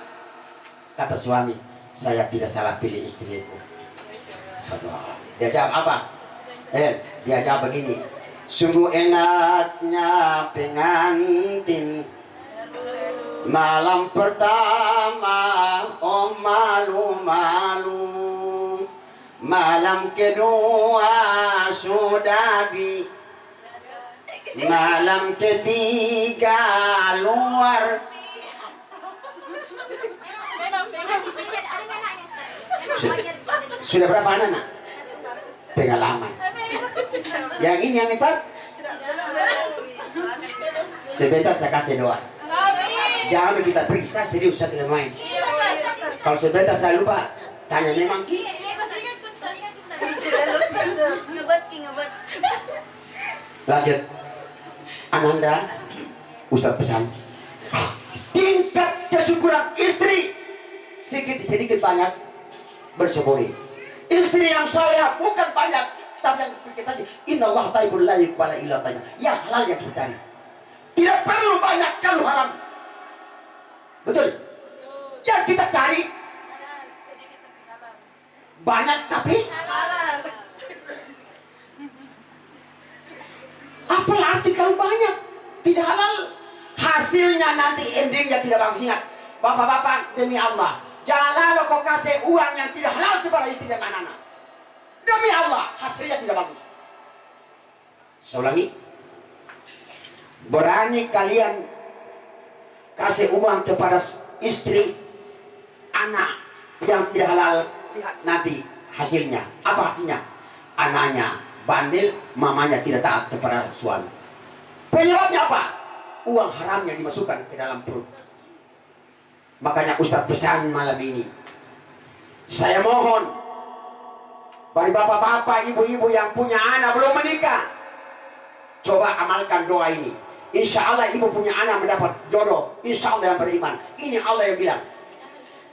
Kata suami, saya tidak salah pilih istriku. Dia jawab apa? Dia jawab begini. Sungguh enaknya pengantin malam pertama, oh malu-malu. Malam kedua sudah malam ketiga luar. Sudah berapa anak? Pengalaman. Yang ini yang empat. Sebentar saya kasih doa. Jangan kita periksa serius, saya tidak main. Kalau sebentar saya lupa, tanya memang ki. Lanjut. Ananda, Ustadz pesan. Tingkat kesyukuran istri sedikit banyak bersyukuri. Istri yang saleh bukan banyak, tapi yang kita tadi, innallaha thayyibun la yuqbalu illa thayyiban. Ya halal yang kita cari. Tidak perlu banyak kalau haram. Betul? Yang kita cari banyak tapi apa arti kalau banyak tidak halal? Hasilnya nanti endingnya tidak bagus. Ingat, bapak-bapak, demi Allah, jangan lalu kau kasih uang yang tidak halal kepada istri dan anak-anak. Demi Allah, hasilnya tidak bagus. Saya ulangi, berani kalian kasih uang kepada istri, anak yang tidak halal, lihat nanti hasilnya. Apa hasilnya? Anaknya bandel, mamanya tidak taat kepada suami. Penyebabnya apa? Uang haram yang dimasukkan ke dalam perut. Makanya Ustadz pesan malam ini, saya mohon bagi bapak-bapak, ibu-ibu yang punya anak belum menikah, coba amalkan doa ini. Insya Allah ibu punya anak mendapat jodoh, insya Allah yang beriman. Ini Allah yang bilang.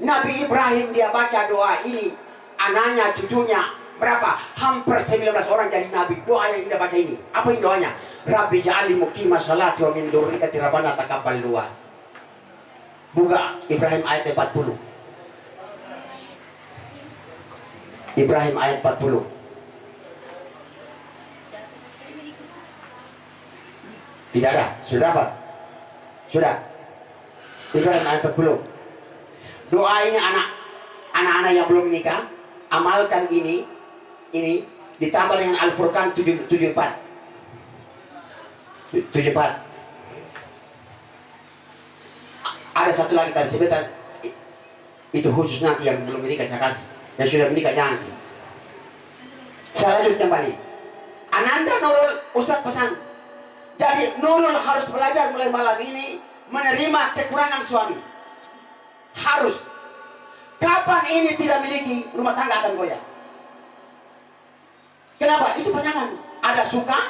Nabi Ibrahim dia baca doa ini, anaknya, cucunya berapa? Hampir 19 orang jadi nabi. Doa yang dia baca ini, apa ini doanya? Rabbi ja'alni muqima sholati wa min dzurriyyati rabbana taqabbal du'a. Buka Ibrahim ayat 40. Ibrahim ayat 40. Tidak ada, sudah dapat? Sudah. Ibrahim ayat 40. Doa ini anak-anak yang belum menikah, amalkan ini ditambah dengan Al-Furqan 74. Ada satu lagi tadi sebentar, itu khusus nanti yang belum menikah saya kasih, yang sudah menikah jangan. Saya lanjut kembali. Ananda Nurul, Ustadz pesan. Jadi Nurul harus belajar mulai malam ini menerima kekurangan suami. Harus. Kapan ini tidak miliki, rumah tangga akan goyah. Kenapa? Itu pasangan. Ada suka,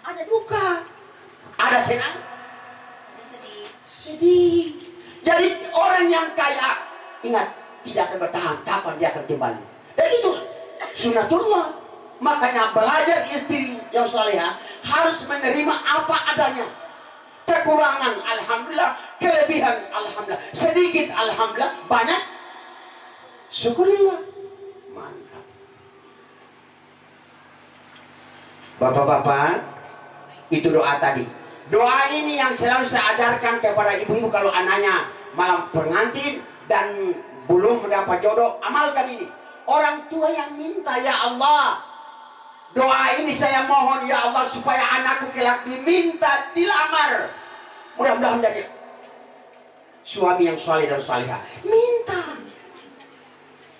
ada duka, ada senang, sedih. Jadi orang yang kaya, ingat, tidak akan bertahan. Kapan dia akan kembali? Dan itu sunatullah. Makanya belajar istri yang salehah harus menerima apa adanya. Kekurangan alhamdulillah, kelebihan alhamdulillah, sedikit alhamdulillah, banyak syukurillah. Mantap. Bapak-bapak, itu doa tadi. Doa ini yang selalu saya ajarkan kepada ibu-ibu kalau anaknya malam pengantin dan belum mendapat jodoh, amalkan ini. Orang tua yang minta, ya Allah, doa ini saya mohon ya Allah supaya anakku kelak diminta dilamar. Mudah-mudahan jadi suami yang saleh dan salihah. Minta.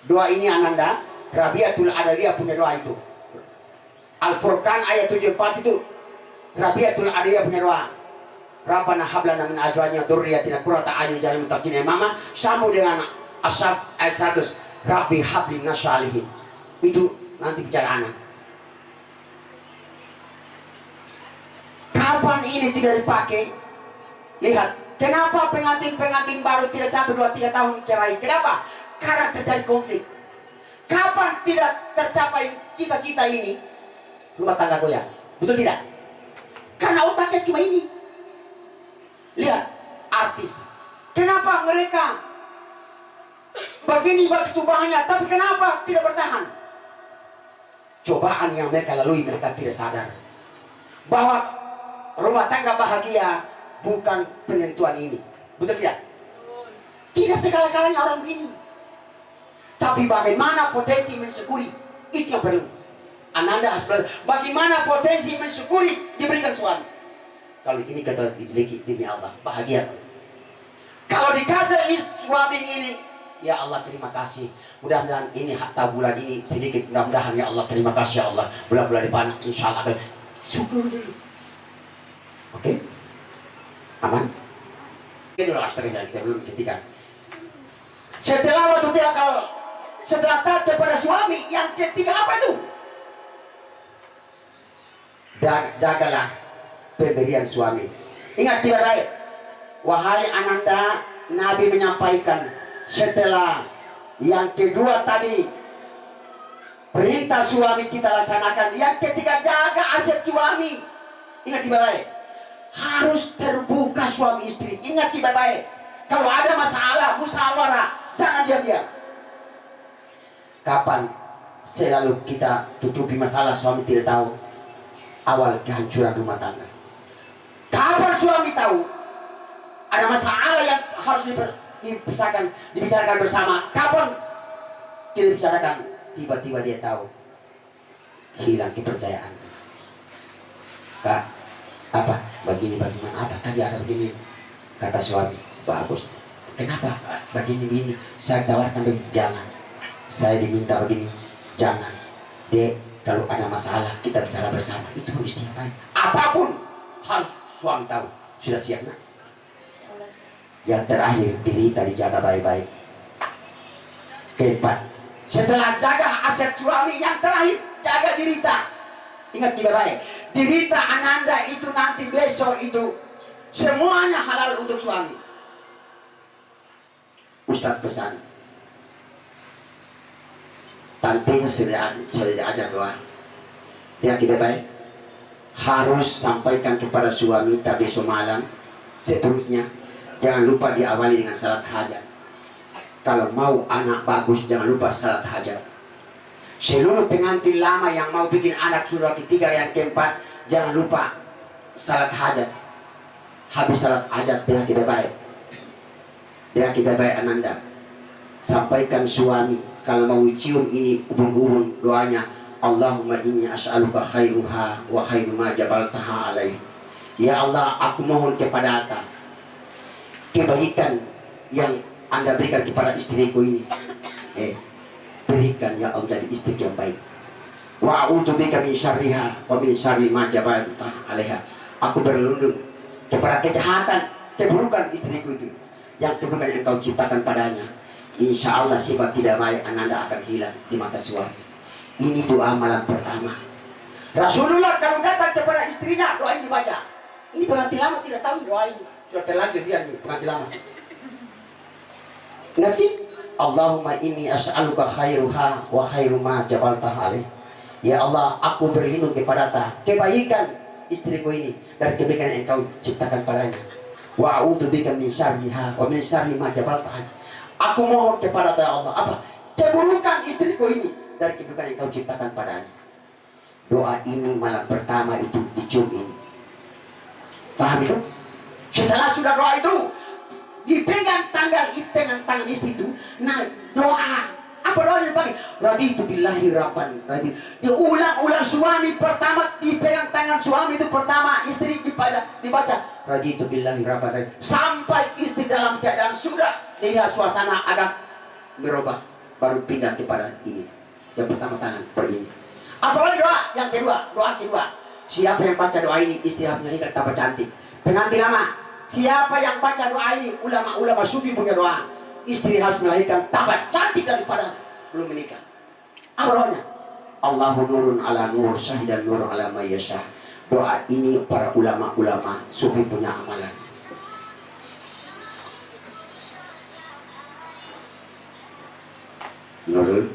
Doa ini Ananda, Rabiatul Adawiyah punya doa itu. Al-Furqan ayat 74 itu Rabiatul Adawiyah punya doa. Rabbana hablana min azwajina dzurriyyatina qurrata a'yun waj'alna lil muttaqina imama. Sama dengan As-Saff ayat 100. Rabbi habli minas shalihin. Itu nanti bicara anak. Kapan ini tidak dipakai? Lihat, kenapa pengantin-pengantin baru tidak sampai 2-3 tahun cerai? Kenapa? Karena terjadi konflik. Kapan tidak tercapai cita-cita ini? Rumah tangga goyah. Betul tidak? Karena otaknya cuma ini. Lihat, artis. Kenapa mereka begini begitu banyak, tapi kenapa tidak bertahan? Cobaan yang mereka lalui, mereka tidak sadar bahwa rumah tangga bahagia bukan penentuan ini. Betul tidak? Tidak segala-galanya orang begini. Tapi bagaimana potensi mensyukuri, itu yang perlu. Ananda harus belajar bagaimana potensi mensyukuri diberikan suami. Kalau ini kata dimiliki demi Allah, bahagia. Kalau dikasih suami ini, ya Allah terima kasih. Mudah-mudahan ini harta bulan ini sedikit, mudah-mudahan ya Allah terima kasih ya Allah. Bulan-bulan depan insya Allah akan syukur dulu. Oke? Aman? Ini loh astaga kita belum ketiga. Setelah waktu dia kalau setelah taat kepada suami, yang ketiga apa itu? Dan jagalah pemberian suami. Ingat tidak baik. Wahai Ananda, Nabi menyampaikan setelah yang kedua tadi perintah suami kita laksanakan, yang ketiga jaga aset suami. Ingat tidak baik. Harus terbuka suami istri. Ingat tidak baik. Kalau ada masalah, musyawarah, jangan diam-diam. Kapan selalu kita tutupi masalah suami tidak tahu? Awal kehancuran rumah tangga. Kapan suami tahu ada masalah yang harus dibicarakan bersama? Kapan kita bicarakan? Tiba-tiba dia tahu, hilang kepercayaan. Kak, apa? Begini bagaimana? Apa tadi ada begini? Kata suami, bagus. Kenapa? Begini-begini. Saya tawarkan begini, jangan. Saya diminta begini, jangan. Dek, kalau ada masalah kita bicara bersama. Itu harus istri. Apapun hal suami tahu. Sudah siap nak? Yang terakhir, derita dijaga baik-baik. Keempat, setelah jaga aset suami, yang terakhir jaga derita. Ingat baik-baik, derita ananda itu nanti besok itu semuanya halal untuk suami. Ustadz pesan, tante sudah diajar doa. Yang baik-baik harus sampaikan kepada suami tapi besok malam. Seterusnya jangan lupa diawali dengan salat hajat. Kalau mau anak bagus jangan lupa salat hajat. Seluruh pengantin lama yang mau bikin anak surah ketiga yang keempat, jangan lupa salat hajat. Habis salat hajat dengan kita baik. Dengan kita baik ananda. Sampaikan suami kalau mau cium ini ubun-ubun doanya, Allahumma inni as'aluka khairuha wa khairu ma jabaltaha alaih. Ya Allah, aku mohon kepada Anda kebaikan yang Anda berikan kepada istriku ini. Berikan ya Allah jadi istri yang baik. Wa a'udzubika min syarriha wa min syarri ma jabalta 'alaiha. Aku berlindung kepada kejahatan, keburukan istriku itu. Yang keburukan yang kau ciptakan padanya. Insya Allah sifat tidak baik ananda akan hilang di mata suami. Ini doa malam pertama. Rasulullah kalau datang kepada istrinya, doa ini dibaca. Ini pengantin lama tidak tahu doa ini. Sudah terlanjur dia nih pengantin lama. Ngerti? Allahumma inni as'aluka khairuha wa khairu ma jabaltaha alaih. Ya Allah, aku berlindung kepada kebaikan istriku ini dan kebaikan yang engkau ciptakan padanya. Wa a'udzubika min syarriha wa min syarri ma jabaltaha. Aku mohon kepada ya Allah apa? Keburukan istriku ini dari keburukan yang engkau ciptakan padanya. Doa ini malam pertama itu dicium ini. Paham itu? Setelah sudah doa itu dipegang dengan tangan istri itu, nah doa apa doa yang dipakai? Raditu billahi rabban. Diulang-ulang suami pertama dipegang tangan suami itu pertama istri dibaca raditu billahi rabban sampai istri dalam keadaan sudah dilihat suasana agak berubah baru pindah kepada ini. Yang pertama tangan per ini. Apalagi doa yang kedua, doa kedua. Siapa yang baca doa ini istri harus menikah tambah cantik. Pengantin lama. Siapa yang baca doa ini, ulama-ulama sufi punya doa, istri harus melahirkan tambah cantik daripada belum menikah. Apa doanya? Allahu nurun ala nur, syahidan nur ala mayyasha. Doa ini para ulama-ulama sufi punya amalan. Nurul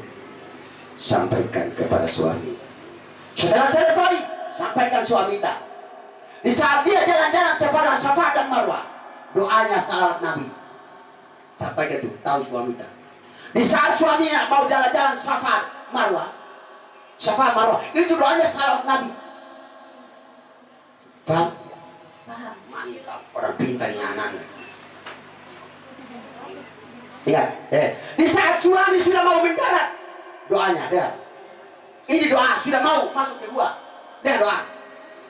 sampaikan kepada suami. Setelah selesai, sampaikan suami tak. Di saat dia jalan-jalan kepada Safa dan Marwah, doanya salawat Nabi. Sampaikan itu, tahu suami tak. Di saat suaminya mau jalan-jalan Safa Marwah, itu doanya salawat Nabi. Paham? Paham. Mantap, orang pintar ini anak. Ingat, di saat suami sudah mau mendarat, doanya, dia. Ini doa sudah mau masuk ke gua, dia doa.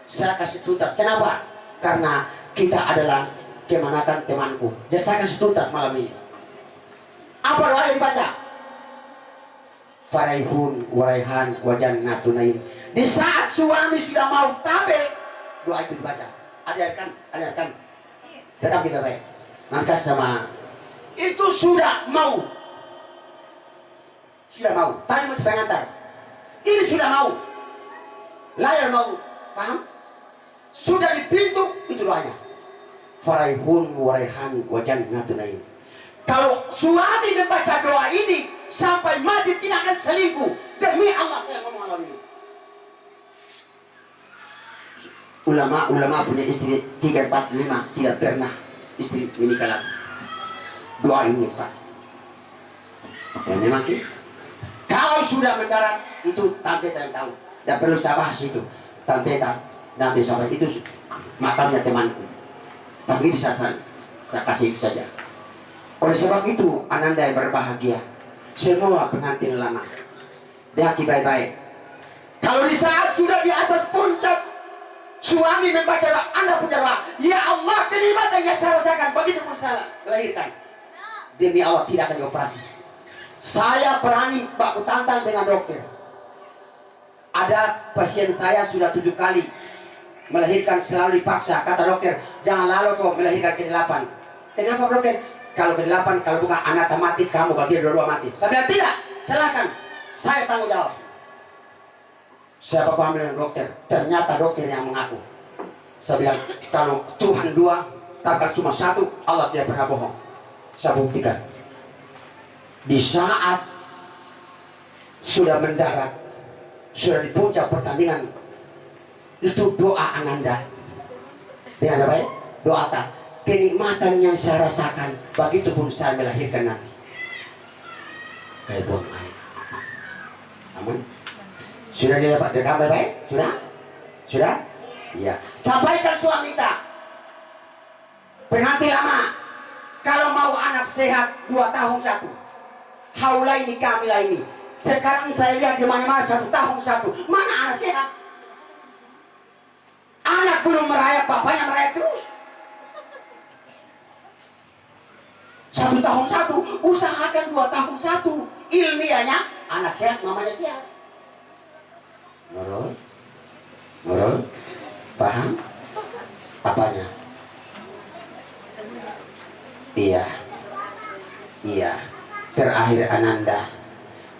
Saya kasih tuntas. Kenapa? Karena kita adalah kemanakan temanku. Jadi saya kasih tuntas malam ini. Apa doa yang dibaca? Faraihun waraihan wajan natunain. Di saat suami sudah mau tabe, doa itu dibaca. Ajarkan. Tetap kita baik. Nanti sama itu sudah mau. Tadi masih pengantar. Ini sudah mau. Layar mau. Paham? Sudah di pintu itu doanya. Faraihun waraihan wajan natunain. Kalau suami membaca doa ini sampai mati tidak akan selingkuh. Demi Allah saya ngomong malam ini. Ulama punya istri 3, 4, 5 tidak pernah istri menikah lagi. Doa ini Pak. Dan memang kalau sudah mendarat itu tante yang tahu. Tidak perlu saya bahas itu. Tante nanti sampai itu makamnya temanku. Tapi bisa saya kasih itu saja. Oleh sebab itu ananda yang berbahagia, semua pengantin lama dia baik-baik. Kalau di saat sudah di atas puncak Suami membaca doa, Anda punya doa. Ya Allah, kenikmatan yang saya rasakan. Begitu pun saya melahirkan. Demi Allah tidak akan dioperasi. Saya berani baku tantang dengan dokter. Ada pasien saya sudah 7 kali melahirkan, selalu dipaksa. Kata dokter, jangan lalu kok melahirkan ke-8. Kenapa dokter? Kalau ke-8, kalau bukan anak mati, kamu kalau dia dua-dua mati. Saya bilang tidak, silakan. Saya tanggung jawab. Saya baku ambil dengan dokter. Ternyata dokter yang mengaku. Saya bilang, kalau Tuhan 2, tapi cuma 1, Allah tidak pernah bohong. Saya buktikan. Di saat sudah mendarat, sudah di puncak pertandingan, itu doa Ananda dengan apa ya? Doa tak kenikmatan yang saya rasakan, begitu pun saya melahirkan nanti kayak buang air. Aman? Sudah didapat dekam baik? Sudah? Sudah? Iya. Sampaikan suami tak pengantin lama, kalau mau anak sehat 2 tahun 1. Haula ini kamilah ini. Sekarang saya lihat di mana-mana 1 tahun 1. Mana anak sehat? Anak belum merayap, bapaknya merayap terus. 1 tahun 1, usahakan 2 tahun 1. Ilmiahnya anak sehat, mamanya sehat. Nurul? Nurul? Paham? Apanya? Iya. Iya. Terakhir Ananda,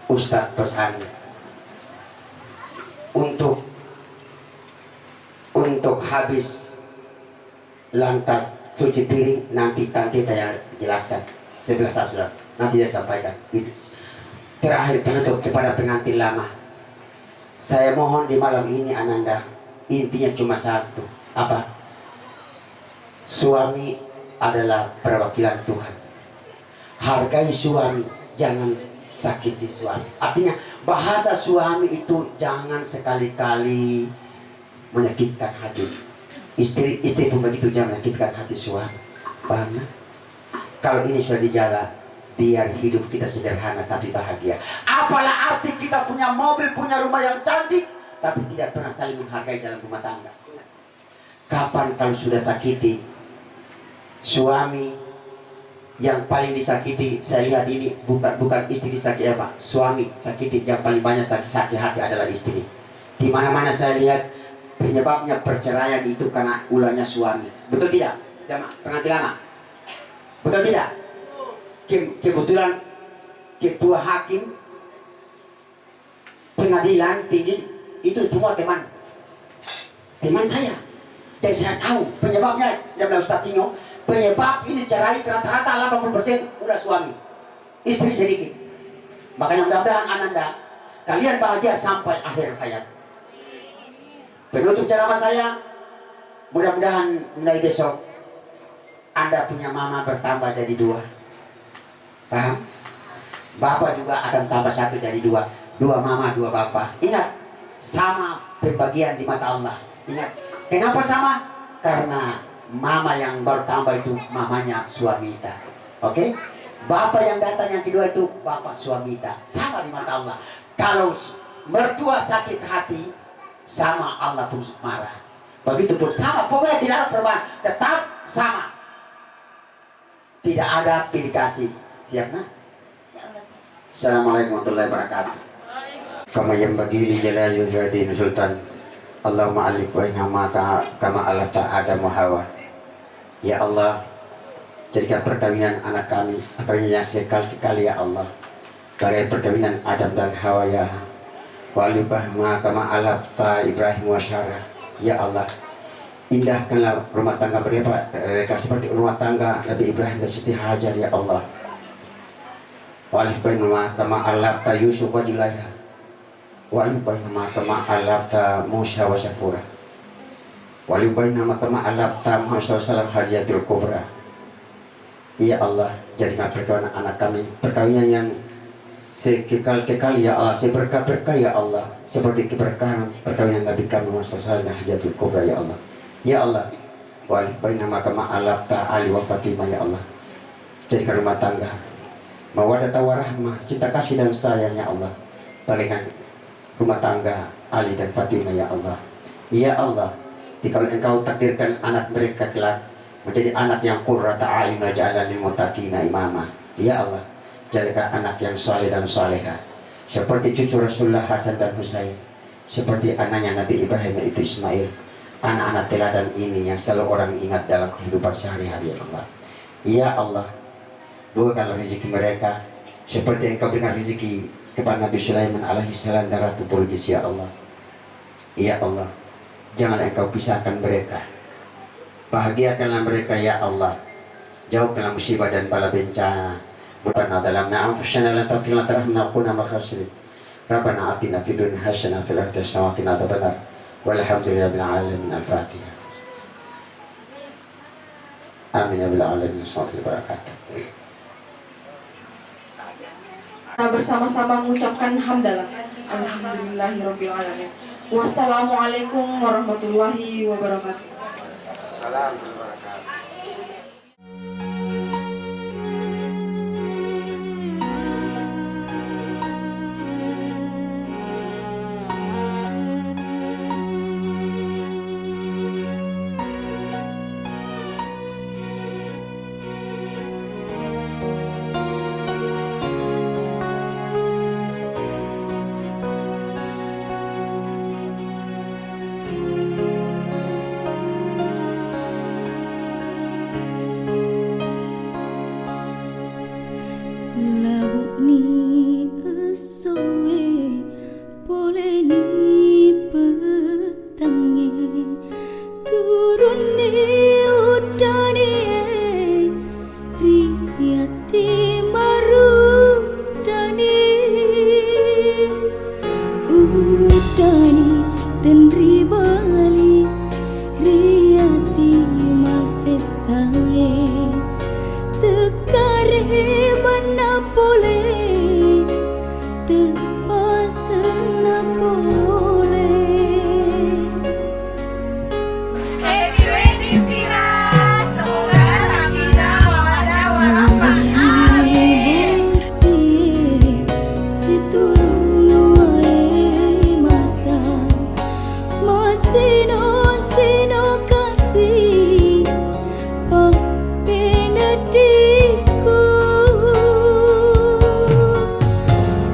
Ustadz pesan untuk habis lantas cuci piring, nanti saya jelaskan. Sebelah saya sudah, nanti saya sampaikan. Itu. Terakhir penutup kepada pengantin lama. Saya mohon di malam ini Ananda, intinya cuma 1. Apa? Suami adalah perwakilan Tuhan. Hargai suami, jangan sakiti suami. Artinya bahasa suami itu jangan sekali-kali menyakitkan hati. Istri pun begitu, jangan menyakitkan hati suami. Paham? Kalau ini sudah dijaga, biar hidup kita sederhana tapi bahagia. Apalah arti kita punya mobil, punya rumah yang cantik, tapi tidak pernah saling menghargai dalam rumah tangga. Kapan kalau sudah sakiti suami? Yang paling disakiti, saya lihat ini bukan istri disakiti apa, suami sakiti. Yang paling banyak sakit hati adalah istri. Di mana-mana saya lihat penyebabnya perceraian itu karena ulahnya suami. Betul tidak? Jamaah pengantin lama. Betul tidak? Kebetulan ketua hakim pengadilan tinggi itu semua teman saya. Dan saya tahu penyebabnya. Dia bilang, Ustadz Sinyo, penyebab ini cerai rata-rata 80% udah suami, istri sedikit. Makanya mudah-mudahan Ananda kalian bahagia sampai akhir hayat. Penutup ceramah saya, mudah-mudahan mulai besok Anda punya mama bertambah jadi 2. Paham? Bapak juga akan tambah 1 jadi 2. 2 mama, 2 bapak. Ingat, sama pembagian di mata Allah. Ingat, kenapa sama? Karena mama yang baru tambah itu mamanya suamita. Oke? Bapak yang datang yang kedua itu bapak suamita. Sama di mata Allah. Kalau mertua sakit hati, sama Allah pun marah. Begitupun sama, pokoknya tidak ada perubahan, tetap sama. Tidak ada pilih kasih. Siap nak? Assalamualaikum warahmatullahi wabarakatuh. Kama yang bagi li jalali wajhi sultan. Allahumma alif wa inama kama Allah ta'ala Hawa. Ya Allah, jadikan perkawinan anak kami yang sekali-kali ya Allah, bagai perkawinan Adam dan Hawa ya walibahma kama alafta Ibrahim wa Syarah. Ya Allah, indahkanlah rumah tangga mereka seperti rumah tangga Nabi Ibrahim dan Siti Hajar ya Allah. Walibahma kama alafta Yusuf wa Jilaya, walibahma kama alafta Musa wa Syafura, walibaina makama alafta Muhammad SAW hariyatul kubra. Ya Allah, jadikan perkawinan anak kami perkawinan yang sekekal-kekal ya Allah, seberkah-berkah ya Allah, seperti keberkahan perkawinan Nabi kami Muhammad SAW hariyatul kubra ya Allah. Ya Allah, walibaina makama alafta Ali wa Fatimah ya Allah, jadikan rumah tangga mawaddah warahmah, cinta kasih dan sayang ya Allah, bagaikan rumah tangga Ali dan Fatimah ya Allah. Ya Allah, Kalau engkau takdirkan anak mereka kelak menjadi anak yang qurrata a'yun wa ja'alna lil muttaqina imama. Ya Allah, jadikan anak yang saleh dan salehah. Seperti cucu Rasulullah Hasan dan Husain, seperti anaknya Nabi Ibrahim yaitu Ismail. Anak-anak teladan ini yang selalu orang ingat dalam kehidupan sehari-hari, ya Allah. Ya Allah, bukakanlah rezeki mereka seperti engkau berikan rezeki kepada Nabi Sulaiman alaihissalam dan Ratu Bilqis, ya Allah. Ya Allah, jangan engkau pisahkan mereka. Bahagiakanlah mereka, ya Allah. Jauhkanlah musibah dan bala bencana. Rabbana dalamna anfusana la taghfir lana tarhamna kunna makhasirin. Rabbana atina fid dunya hasanah fil akhirati hasanah wa qina adzabannar. Walhamdulillahil alamin. Al-Fatihah. Amin ya rabbal alamin. Assalamualaikum warahmatullahi wabarakatuh. Kita bersama-sama mengucapkan hamdalah. Alhamdulillahirabbil alamin. Wassalamualaikum warahmatullahi wabarakatuh.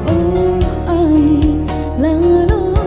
Oh, ani, la la.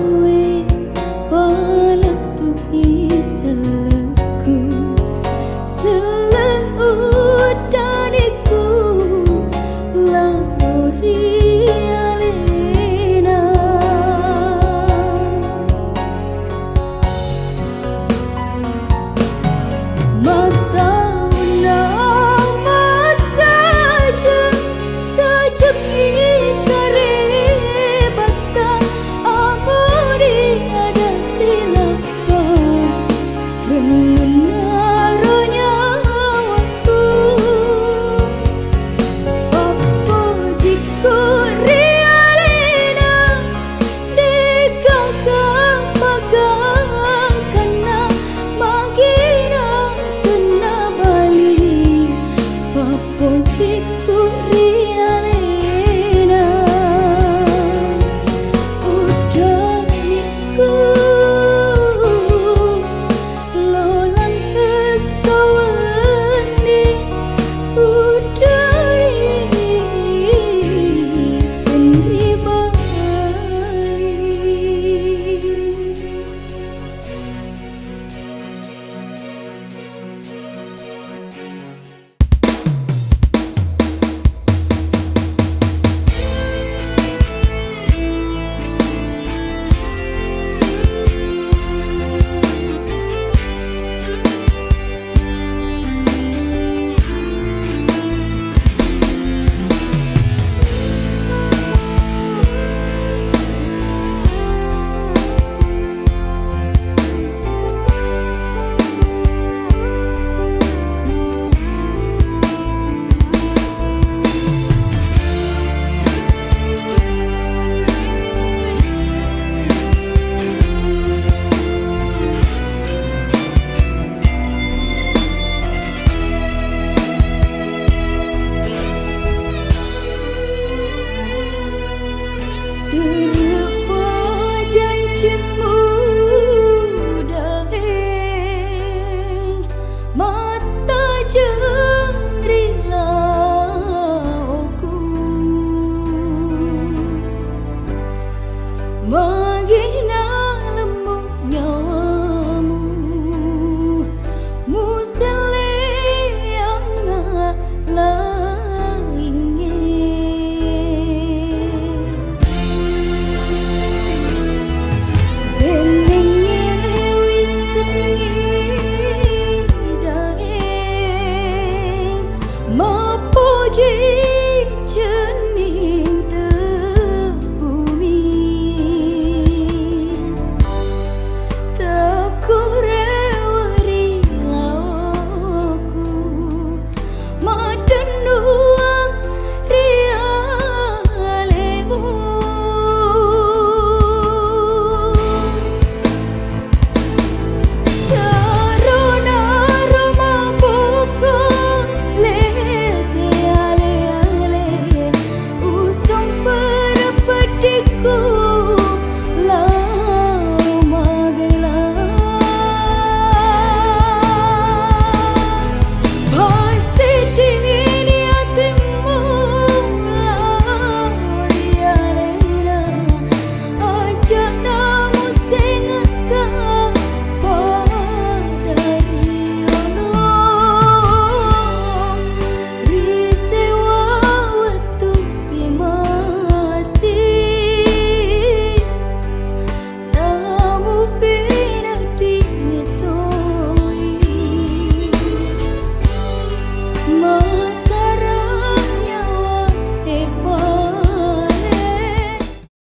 bahagia